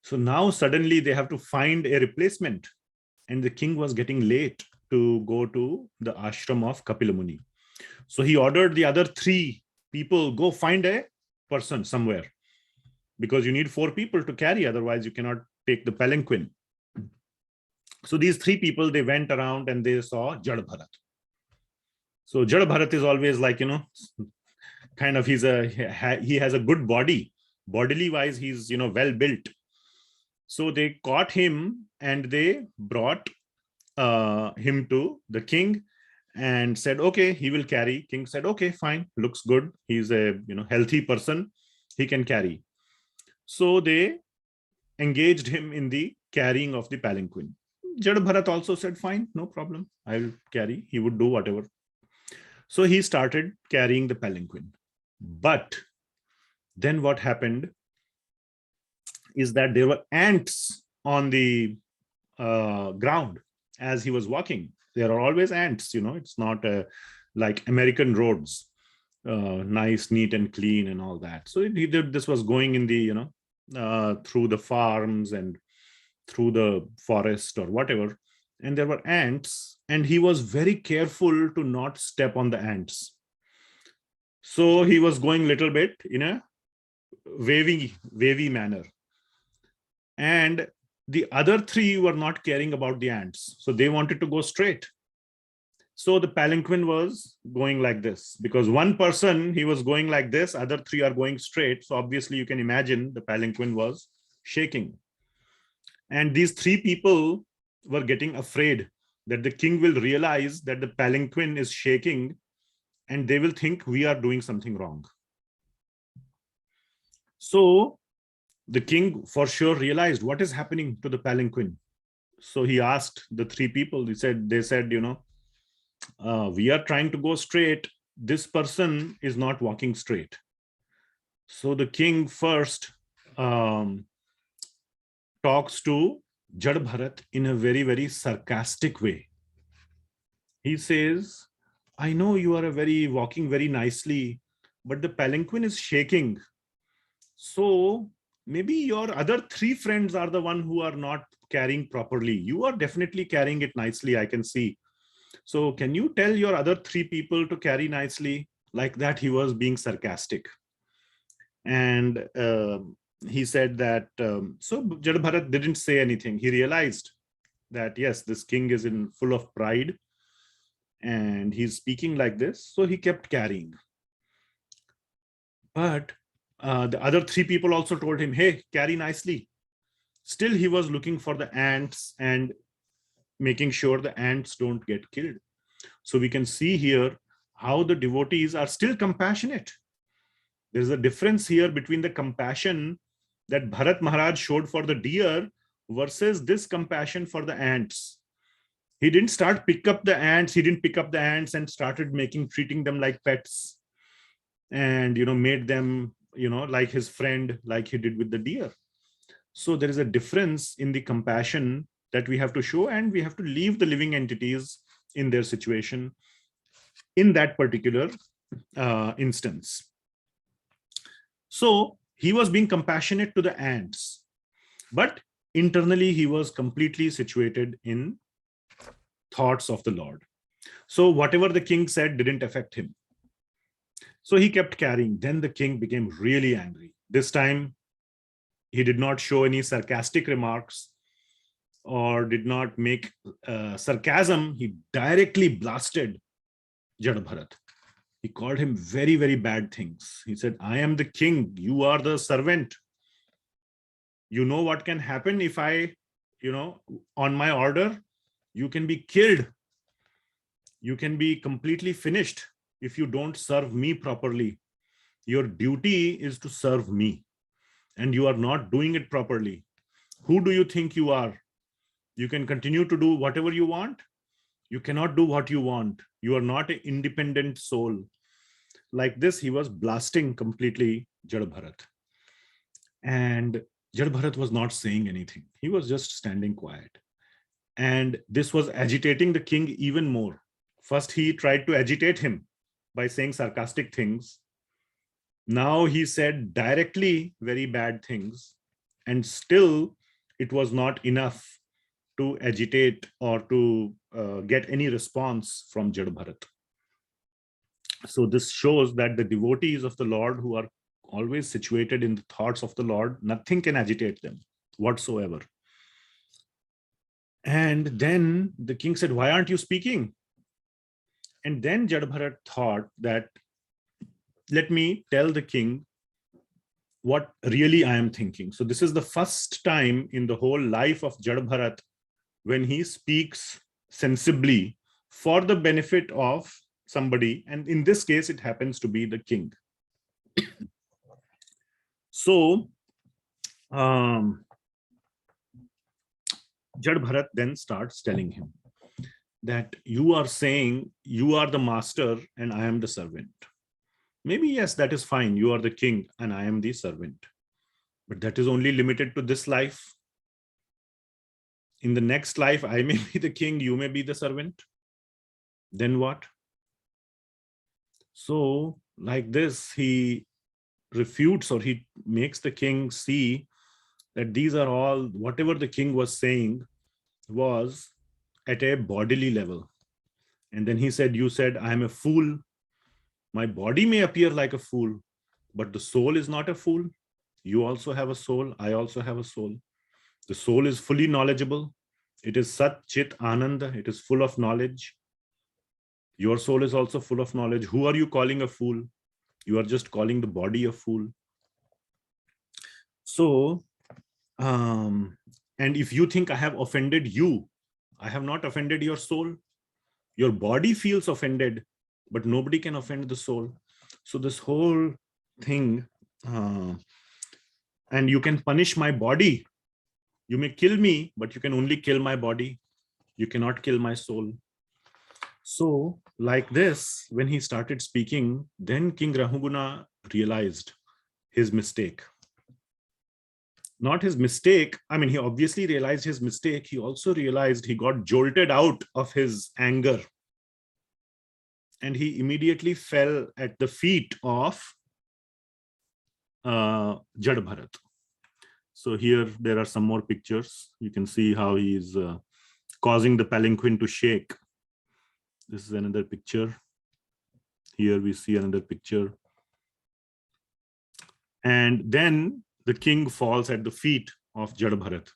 So now suddenly they have to find a replacement, and the king was getting late to go to the ashram of Kapila Muni. So he ordered the other 3 people, go find a person somewhere, because you need 4 people to carry, otherwise you cannot take the palanquin. So these 3 people, they went around and they saw Jada Bharata. So Jada Bharata is always like, kind of, he has a good body. Bodily wise, he's, well built. So they caught him and they brought him to the king and said, okay, he will carry. King said, okay, fine, looks good. He's a healthy person. He can carry. So they engaged him in the carrying of the palanquin. Jada Bharata also said, fine, no problem, I will carry. He would do whatever. So he started carrying the palanquin. But then what happened is that there were ants on the ground as he was walking. There are always ants, it's not like American roads, nice, neat and clean and all that. So this was going in the, through the farms and through the forest or whatever. And there were ants, and he was very careful to not step on the ants. So he was going a little bit in a wavy manner. And the other 3 were not caring about the ants. So they wanted to go straight. So the palanquin was going like this, because one person, he was going like this, other 3 are going straight. So obviously you can imagine the palanquin was shaking. And these 3 people were getting afraid that the king will realize that the palanquin is shaking and they will think we are doing something wrong. So the king for sure realized what is happening to the palanquin. So he asked the three people, they said, we are trying to go straight. This person is not walking straight. So the king first talks to Jada Bharata in a very, very sarcastic way. He says, I know you are walking very nicely, but the palanquin is shaking. So maybe your other three friends are the one who are not carrying properly. You are definitely carrying it nicely, I can see. So can you tell your other three people to carry nicely? Like that, he was being sarcastic. And he said that, so Jada Bharata didn't say anything. He realized that, yes, this king is full of pride and he's speaking like this. So he kept carrying. But the other three people also told him, hey, carry nicely. Still, he was looking for the ants and making sure the ants don't get killed. So we can see here how the devotees are still compassionate. There's a difference here between the compassion that Bharata Maharaj showed for the deer versus this compassion for the ants. He didn't pick up the ants. He didn't pick up the ants and started treating them like pets and, made them, like his friend, like he did with the deer. So there is a difference in the compassion that we have to show, and we have to leave the living entities in their situation in that particular instance. So he was being compassionate to the ants, but internally he was completely situated in thoughts of the Lord. So whatever the king said didn't affect him. So he kept carrying. Then the king became really angry. This time he did not show any sarcastic remarks or did not make sarcasm. He directly blasted Jada Bharata. He called him very, very bad things. He said, I am the king. You are the servant. You know what can happen if I, on my order, you can be killed. You can be completely finished if you don't serve me properly. Your duty is to serve me, and you are not doing it properly. Who do you think you are? You can continue to do whatever you want. You cannot do what you want. You are not an independent soul. Like this, he was blasting completely Jada Bharata. And Jada Bharata was not saying anything. He was just standing quiet. And this was agitating the king even more. First, he tried to agitate him by saying sarcastic things. Now he said directly very bad things. And still, it was not enough to agitate or to get any response from Jada Bharata. So this shows that the devotees of the Lord who are always situated in the thoughts of the Lord, nothing can agitate them whatsoever. And then the king said, why aren't you speaking? And then Jada Bharata thought that, let me tell the king what really I am thinking. So this is the first time in the whole life of Jada Bharata when he speaks sensibly for the benefit of somebody. And in this case, it happens to be the king. So Jada Bharata then starts telling him that you are saying you are the master and I am the servant. Maybe, yes, that is fine. You are the king and I am the servant. But that is only limited to this life. In the next life, I may be the king, you may be the servant. Then what? So like this, he refutes, or he makes the king see that these are all, whatever the king was saying was at a bodily level. And then he said, you said, I am a fool. My body may appear like a fool, but the soul is not a fool. You also have a soul. I also have a soul. The soul is fully knowledgeable. It is Sat Chit Ananda. It is full of knowledge. Your soul is also full of knowledge. Who are you calling a fool? You are just calling the body a fool. So, and if you think I have offended you, I have not offended your soul. Your body feels offended, but nobody can offend the soul. So this whole thing, and you can punish my body, You may kill me, but you can only kill my body. You cannot kill my soul. So like this, when he started speaking, then King Rahuguna realized his mistake. Not his mistake. I mean, he obviously realized his mistake. He also realized he got jolted out of his anger. And he immediately fell at the feet of Jada Bharata. So here there are some more pictures. You can see how he is causing the palanquin to shake. This is another picture. Here we see another picture. And then the king falls at the feet of Jada Bharata,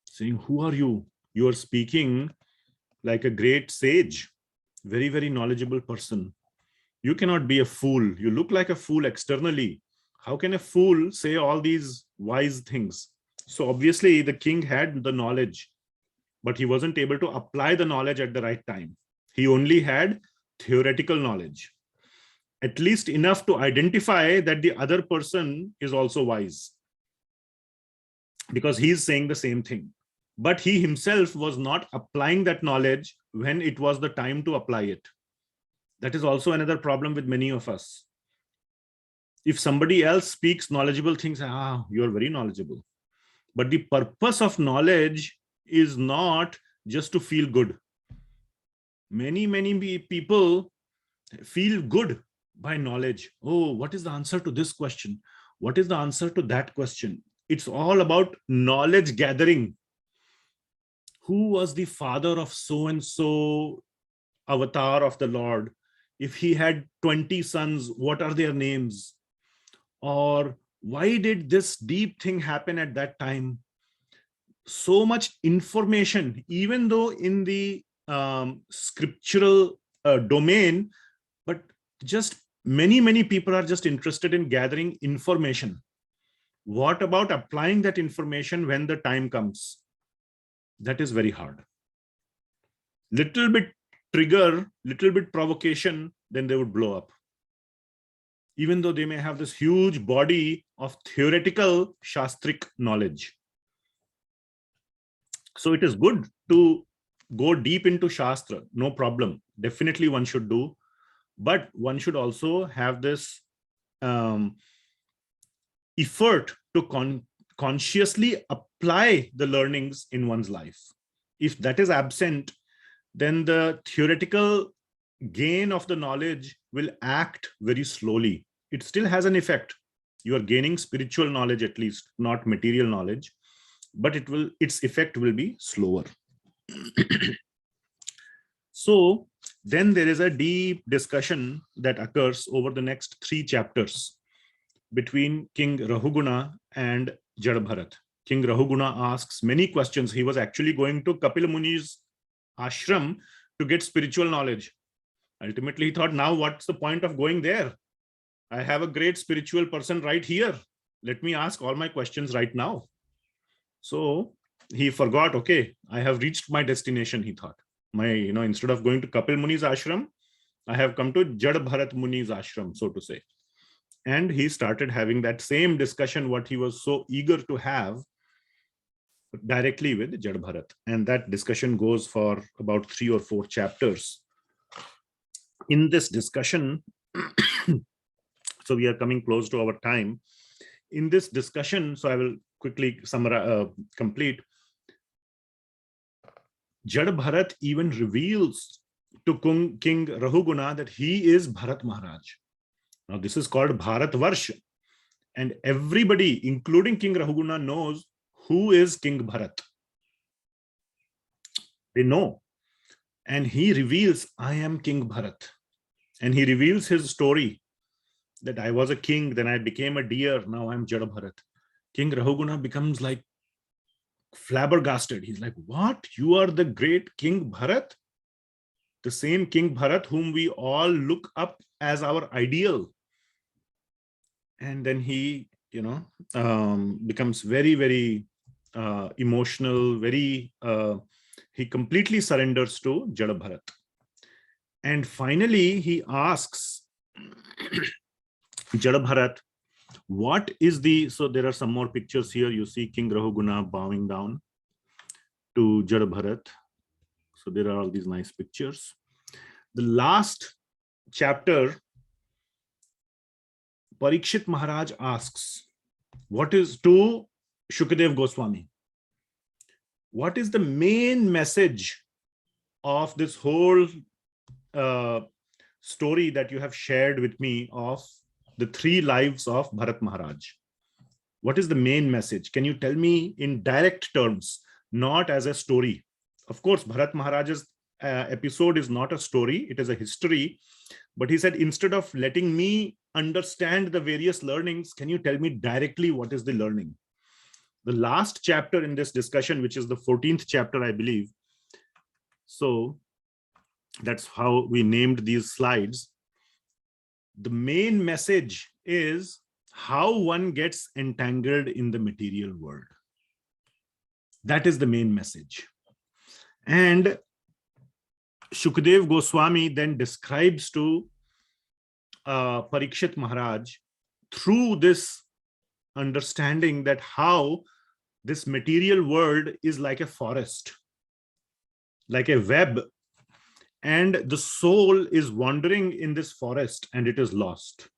saying, "Who are you? You are speaking like a great sage, very, very knowledgeable person. You cannot be a fool. You look like a fool externally. How can a fool say all these wise things?" So obviously the king had the knowledge, but he wasn't able to apply the knowledge at the right time. He only had theoretical knowledge, at least enough to identify that the other person is also wise, because he's saying the same thing. But he himself was not applying that knowledge when it was the time to apply it. That is also another problem with many of us. If somebody else speaks knowledgeable things, you are very knowledgeable. But the purpose of knowledge is not just to feel good. Many people feel good by knowledge. Oh, what is the answer to this question? What is the answer to that question? It's all about knowledge gathering. Who was the father of so-and-so avatar of the Lord? If he had 20 sons, what are their names? Or why did this deep thing happen at that time? So much information, even though in the scriptural domain, but just many people are just interested in gathering information. What about applying that information when the time comes? That is very hard. Little bit trigger, little bit provocation, then they would blow up. Even though they may have this huge body of theoretical shastric knowledge. So it is good to go deep into Shastra, no problem. Definitely one should do. But one should also have this effort to consciously apply the learnings in one's life. If that is absent, then the theoretical gain of the knowledge will act very slowly. It still has an effect. You are gaining spiritual knowledge, at least, not material knowledge, but its effect will be slower. So then there is a deep discussion that occurs over the next 3 chapters between King Rahuguna and Jada Bharata. King Rahuguna asks many questions. He was actually going to Kapil Muni's ashram to get spiritual knowledge. Ultimately, he thought, now what's the point of going there? I have a great spiritual person right here. Let me ask all my questions right now. So he forgot, okay, I have reached my destination, he thought. Instead of going to Kapil Muni's ashram, I have come to Jada Bharata Muni's ashram, so to say. And he started having that same discussion, what he was so eager to have, directly with Jada Bharata. And that discussion goes for about 3 or 4 chapters. In this discussion, so we are coming close to our time. In this discussion, so I will quickly summarize, complete. Jada Bharata even reveals to King Rahuguna that he is Bharata Maharaj. Now this is called Bharata varsha. And everybody, including King Rahuguna, knows who is King Bharata. They know. And he reveals, I am King Bharata. And he reveals his story, that I was a king, then I became a deer, now I'm Jada Bharata. King Rahuguna becomes like flabbergasted. He's like, what? You are the great King Bharata? The same King Bharata whom we all look up as our ideal. And then he, becomes very, very emotional, he completely surrenders to Jada Bharata. And finally, he asks Jada Bharata What is the, so there are some more pictures here. You see King Rahuguna bowing down to Jada Bharata. So there are all these nice pictures. The last chapter, Parikshit Maharaj asks, what is to Sukadeva Goswami? What is the main message of this whole story that you have shared with me of the 3 lives of Bharata Maharaj? What is the main message? Can you tell me in direct terms, not as a story? Of course, Bharata Maharaj's episode is not a story, it is a history. But he said, instead of letting me understand the various learnings, can you tell me directly what is the learning? The last chapter in this discussion, which is the 14th chapter, I believe. So that's how we named these slides. The main message is how one gets entangled in the material world. That is the main message. And Sukadeva Goswami then describes to Parikshit Maharaj through this understanding that how this material world is like a forest, like a web, and the soul is wandering in this forest and it is lost.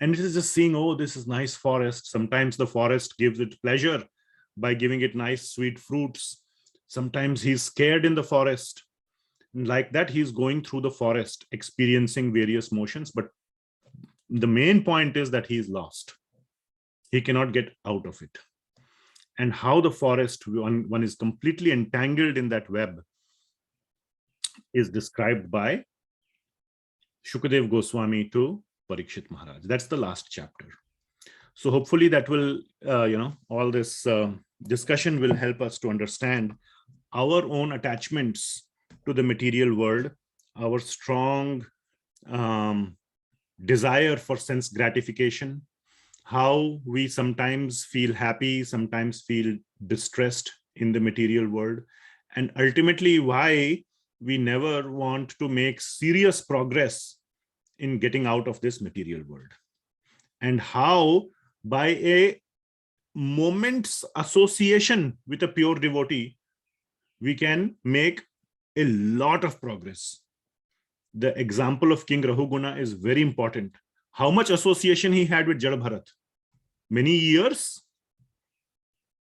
And it is just seeing, oh, this is nice forest. Sometimes the forest gives it pleasure by giving it nice sweet fruits. Sometimes he's scared in the forest. And like that, he's going through the forest, experiencing various motions. But the main point is that he is lost. He cannot get out of it. And how the forest, one is completely entangled in that web, is described by Sukadeva Goswami to Parikshit Maharaj. That's the last chapter. So hopefully that will, all this discussion will help us to understand our own attachments to the material world, our strong desire for sense gratification, how we sometimes feel happy, sometimes feel distressed in the material world, and ultimately why we never want to make serious progress in getting out of this material world, and how by a moment's association with a pure devotee, we can make a lot of progress. The example of King Rahuguna is very important. How much association he had with Jada Bharata? Many years?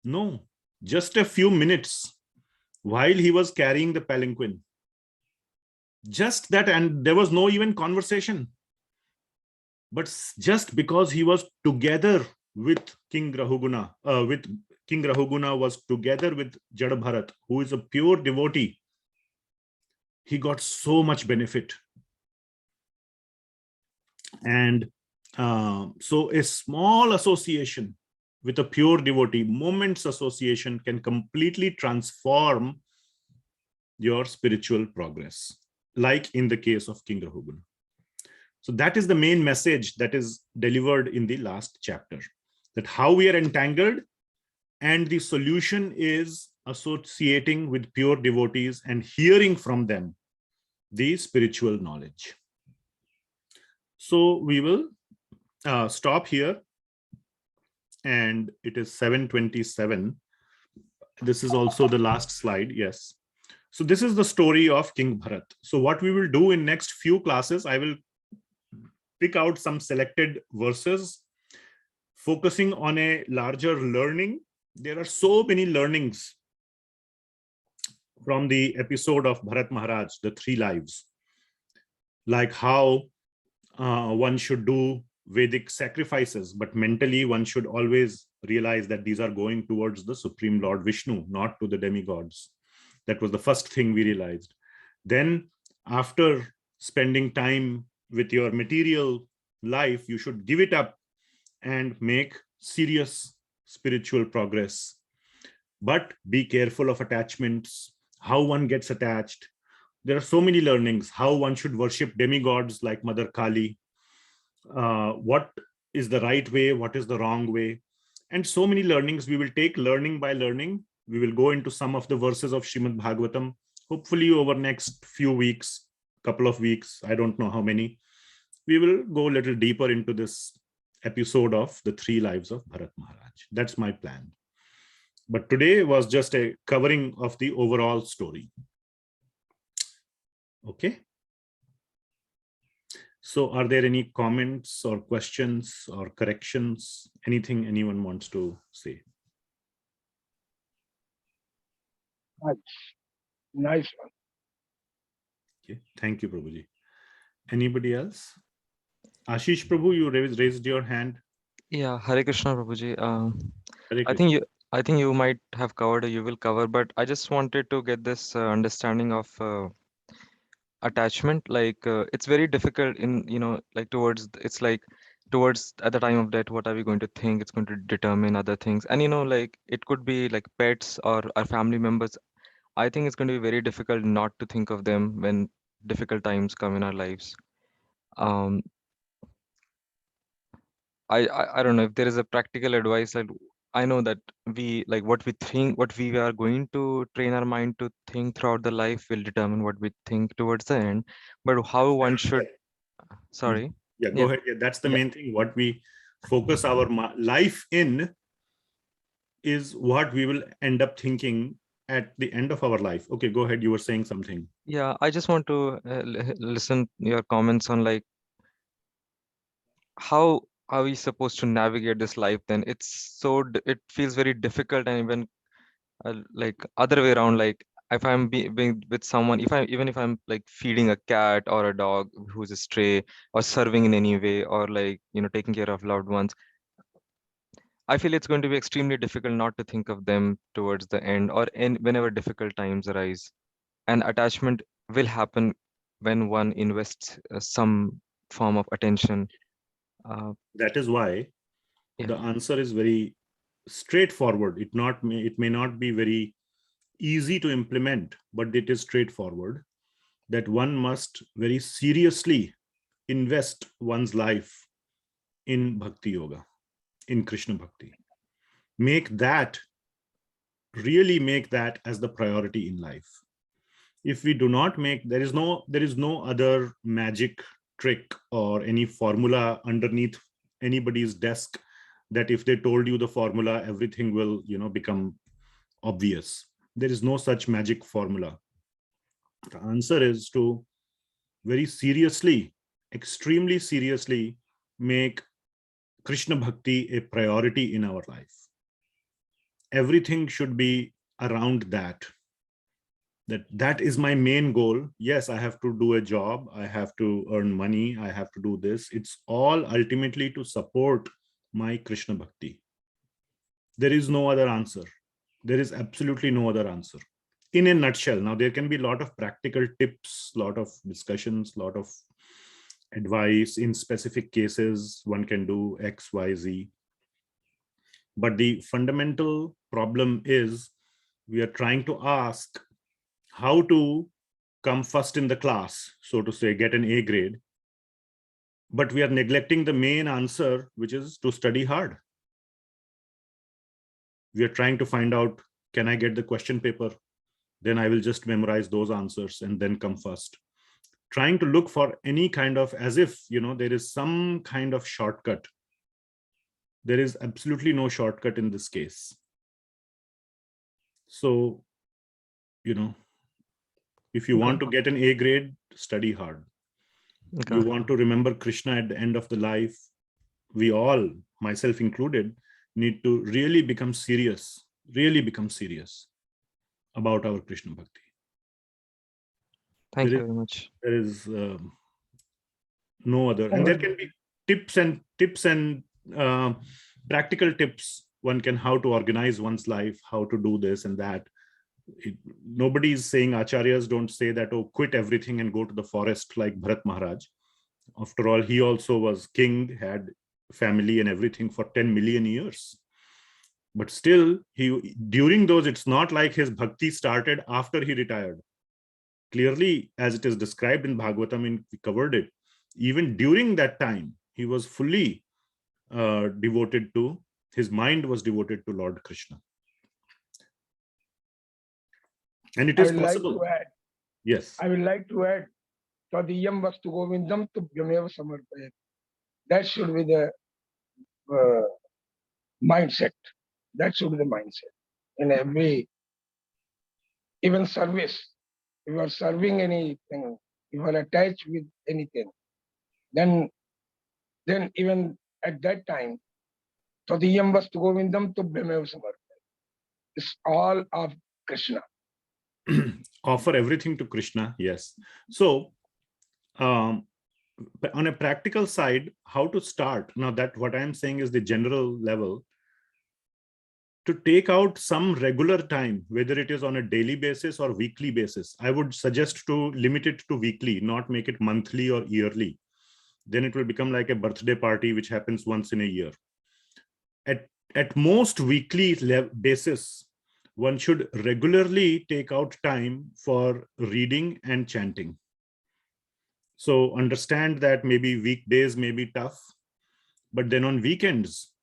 No, just a few minutes while he was carrying the palanquin. Just that, and there was no even conversation. But just because he was together with King Rahuguna, was together with Jada Bharata, who is a pure devotee, he got so much benefit. And so a small association with a pure devotee, moment's association, can completely transform your spiritual progress, like in the case of King Rahuguna. So that is the main message that is delivered in the last chapter, that how we are entangled, and the solution is associating with pure devotees and hearing from them the spiritual knowledge. So we will stop here, and it is 7:27. This is also the last slide. Yes. So this is the story of King Bharat. So what we will do in next few classes, I will pick out some selected verses, focusing on a larger learning. There are so many learnings from the episode of Bharata Maharaj, the 3 lives, like how one should do Vedic sacrifices, but mentally one should always realize that these are going towards the Supreme Lord Vishnu, not to the demigods. That was the first thing we realized. Then after spending time with your material life, you should give it up and make serious spiritual progress. But be careful of attachments, how one gets attached. There are so many learnings, how one should worship demigods like Mother Kali, what is the right way, what is the wrong way, and so many learnings. We will take learning by learning. We will go into some of the verses of Srimad Bhagavatam, hopefully over next few weeks, couple of weeks, I don't know how many. We will go a little deeper into this episode of the 3 lives of Bharata Maharaj. That's my plan. But today was just a covering of the overall story. Okay. So are there any comments or questions or corrections? Anything anyone wants to say? Nice one. Okay. Thank you, Prabhuji. Anybody else? Ashish Prabhu, you raised your hand. Yeah, Hare Krishna, Prabhuji. Hare I think you might have covered or you will cover, but I just wanted to get this understanding of attachment. Like it's very difficult in, like it's like towards at the time of death, what are we going to think? It's going to determine other things. And like it could be like pets or our family members. I think it's going to be very difficult not to think of them when difficult times come in our lives. Um, I don't know if there is a practical advice that I know that we like what we think, what we are going to train our mind to think throughout the life will determine what we think towards the end. But how one should, sorry. Yeah, go Yeah. ahead. Yeah, that's the Yeah. main thing. What we focus our life in is what we will end up thinking at the end of our life. Okay, go ahead. You were saying something. Yeah, I just want to listen your comments on like how are we supposed to navigate this life then? It's so it feels very difficult, and even like other way around, like if I'm being with someone, even if I'm like feeding a cat or a dog who's a stray, or serving in any way, or like taking care of loved ones, I feel it's going to be extremely difficult not to think of them towards the end or whenever difficult times arise. And attachment will happen when one invests some form of attention. That is why Yeah. the answer is very straightforward. It may not be very easy to implement, but it is straightforward that one must very seriously invest one's life in Bhakti Yoga, in Krishna Bhakti. Really make that as the priority in life. If we do not make, there is no other magic trick or any formula underneath anybody's desk that if they told you the formula, everything will become obvious. There is no such magic formula. The answer is to very seriously, extremely seriously make Krishna Bhakti a priority in our life. Everything should be around that is my main goal. Yes, I have to do a job, I have to earn money, I have to do this. It's all ultimately to support my Krishna Bhakti. There is no other answer. There is absolutely no other answer. In a nutshell, now there can be a lot of practical tips, lot of discussions, lot of advice. In specific cases, one can do X, Y, Z. But the fundamental problem is we are trying to ask how to come first in the class, so to say, get an A grade. But we are neglecting the main answer, which is to study hard. We are trying to find out, can I get the question paper? Then I will just memorize those answers and then come first. Trying to look for any kind of, as if, there is some kind of shortcut. There is absolutely no shortcut in this case. So, if you want to get an A grade, study hard. Okay. You want to remember Krishna at the end of the life, we all, myself included, need to really become serious about our Krishna Bhakti. Thank you very much. There is no other, and there can be tips and practical tips. One can how to organize one's life, how to do this and that. Nobody is saying, acharyas don't say that, oh, quit everything and go to the forest like Bharata Maharaj. After all, he also was king, had family and everything for 10 million years. But still, during those, it's not like his bhakti started after he retired. Clearly, as it is described in Bhagavatam, we covered it, even during that time, he was fully devoted to, his mind was devoted to Lord Krishna. And it is possible. Like to add, yes. I would like to add, Tadiyam vastu govindam tubhyameva samarpayat. That should be the mindset. That should be the mindset. In every, even service, if you are serving anything, if you are attached with anything, then even at that time, Tadiyam Vastu Govindam Tubhyamev Samarpayami. It's all of Krishna. Offer everything to Krishna, yes. So on a practical side, how to start? Now that what I'm saying is the general level. To take out some regular time, whether it is on a daily basis or weekly basis, I would suggest to limit it to weekly, not make it monthly or yearly. Then it will become like a birthday party, which happens once in a year. At most weekly basis, one should regularly take out time for reading and chanting. So understand that maybe weekdays may be tough, but then on weekends,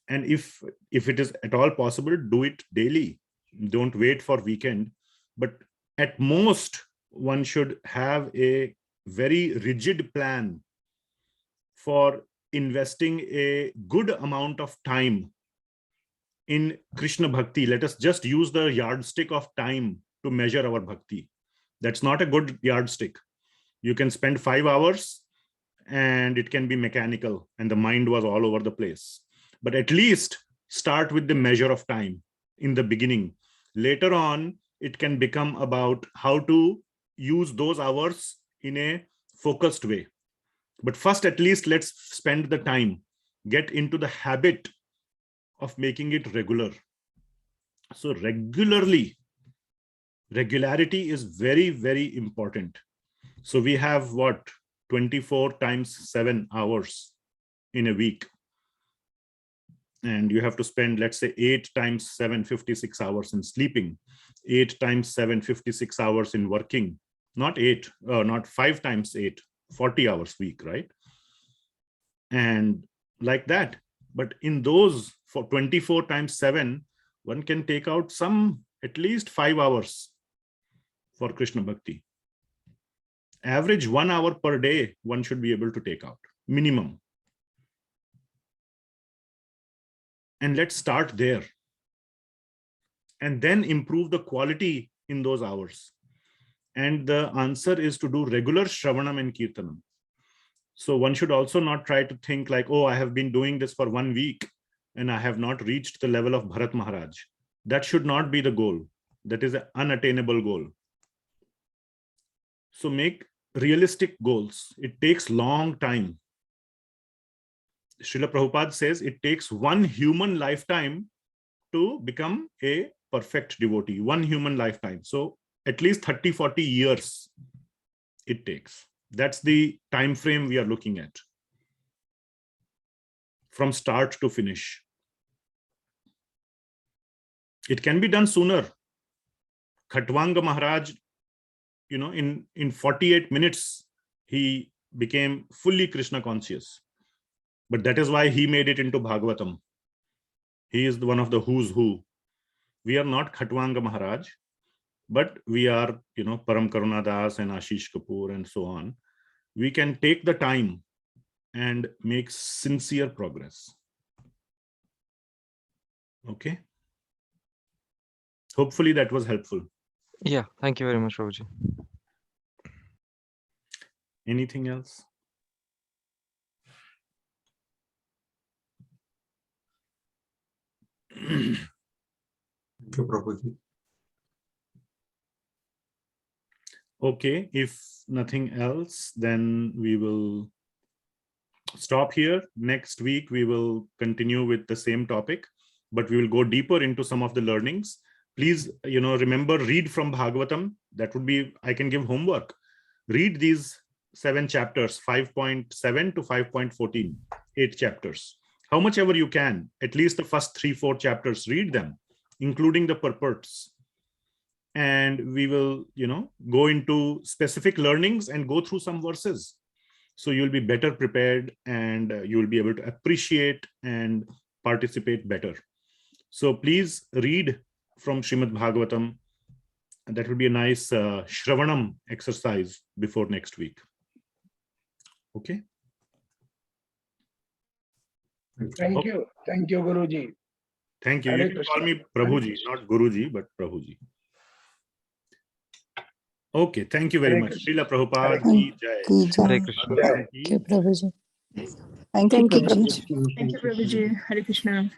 and if it is at all possible, do it daily. Don't wait for weekend. But at most, one should have a very rigid plan for investing a good amount of time in Krishna Bhakti. Let us just use the yardstick of time to measure our Bhakti. That's not a good yardstick. You can spend 5 hours and it can be mechanical and the mind was all over the place. But at least start with the measure of time in the beginning. Later on, it can become about how to use those hours in a focused way. But first, at least let's spend the time, get into the habit of making it regular. So regularity is very, very important. So we have what, 24 times 7 hours in a week. And you have to spend, let's say, 8 times 7, 56 hours in sleeping, 8 times 7, 56 hours in working, not 5 times 8, 40 hours week, right? And like that. But in those, for 24 times 7, one can take out at least 5 hours for Krishna Bhakti. Average 1 hour per day, one should be able to take out, minimum. And let's start there. And then improve the quality in those hours. And the answer is to do regular Shravanam and Kirtanam. So one should also not try to think like, oh, I have been doing this for 1 week and I have not reached the level of Bharata Maharaj. That should not be the goal. That is an unattainable goal. So make realistic goals. It takes long time. Srila Prabhupada says it takes 1 human lifetime to become a perfect devotee, 1 human lifetime. So at least 30, 40 years it takes. That's the time frame we are looking at from start to finish. It can be done sooner. Khatwanga Maharaj, in 48 minutes, he became fully Krishna conscious. But that is why he made it into Bhagavatam. He is one of the who's who. We are not Khatwanga Maharaj, but we are, Param Karuna Das and Ashish Kapoor and so on. We can take the time and make sincere progress. Okay. Hopefully that was helpful. Yeah, thank you very much, Prabhuji. Anything else? Thank you, Prabhuji. Okay, if nothing else, then we will stop here. Next week, we will continue with the same topic, but we will go deeper into some of the learnings. Please, remember, read from Bhagavatam. That would be, I can give homework. Read these 7 chapters, 5.7 to 5.14, 8 chapters. How much ever you can, at least the first 3-4 chapters, read them, including the purports. And we will, go into specific learnings and go through some verses. So you'll be better prepared and you'll be able to appreciate and participate better. So please read from Srimad Bhagavatam. And that will be a nice Shravanam exercise before next week. Okay. Thank you. Thank you, Guruji. Thank you. Hare You can call Krishna. me Prabhuji, not Guruji, but Prabhuji. Okay, thank you very Hare much. Krishna. Srila Prabhupada Hare ki jai. Hare Krishna. Jai. Bhagavatam ki Thank you, Thank you, Prabhuji. Prabhuji. Thank you, Prabhuji. Hare Krishna.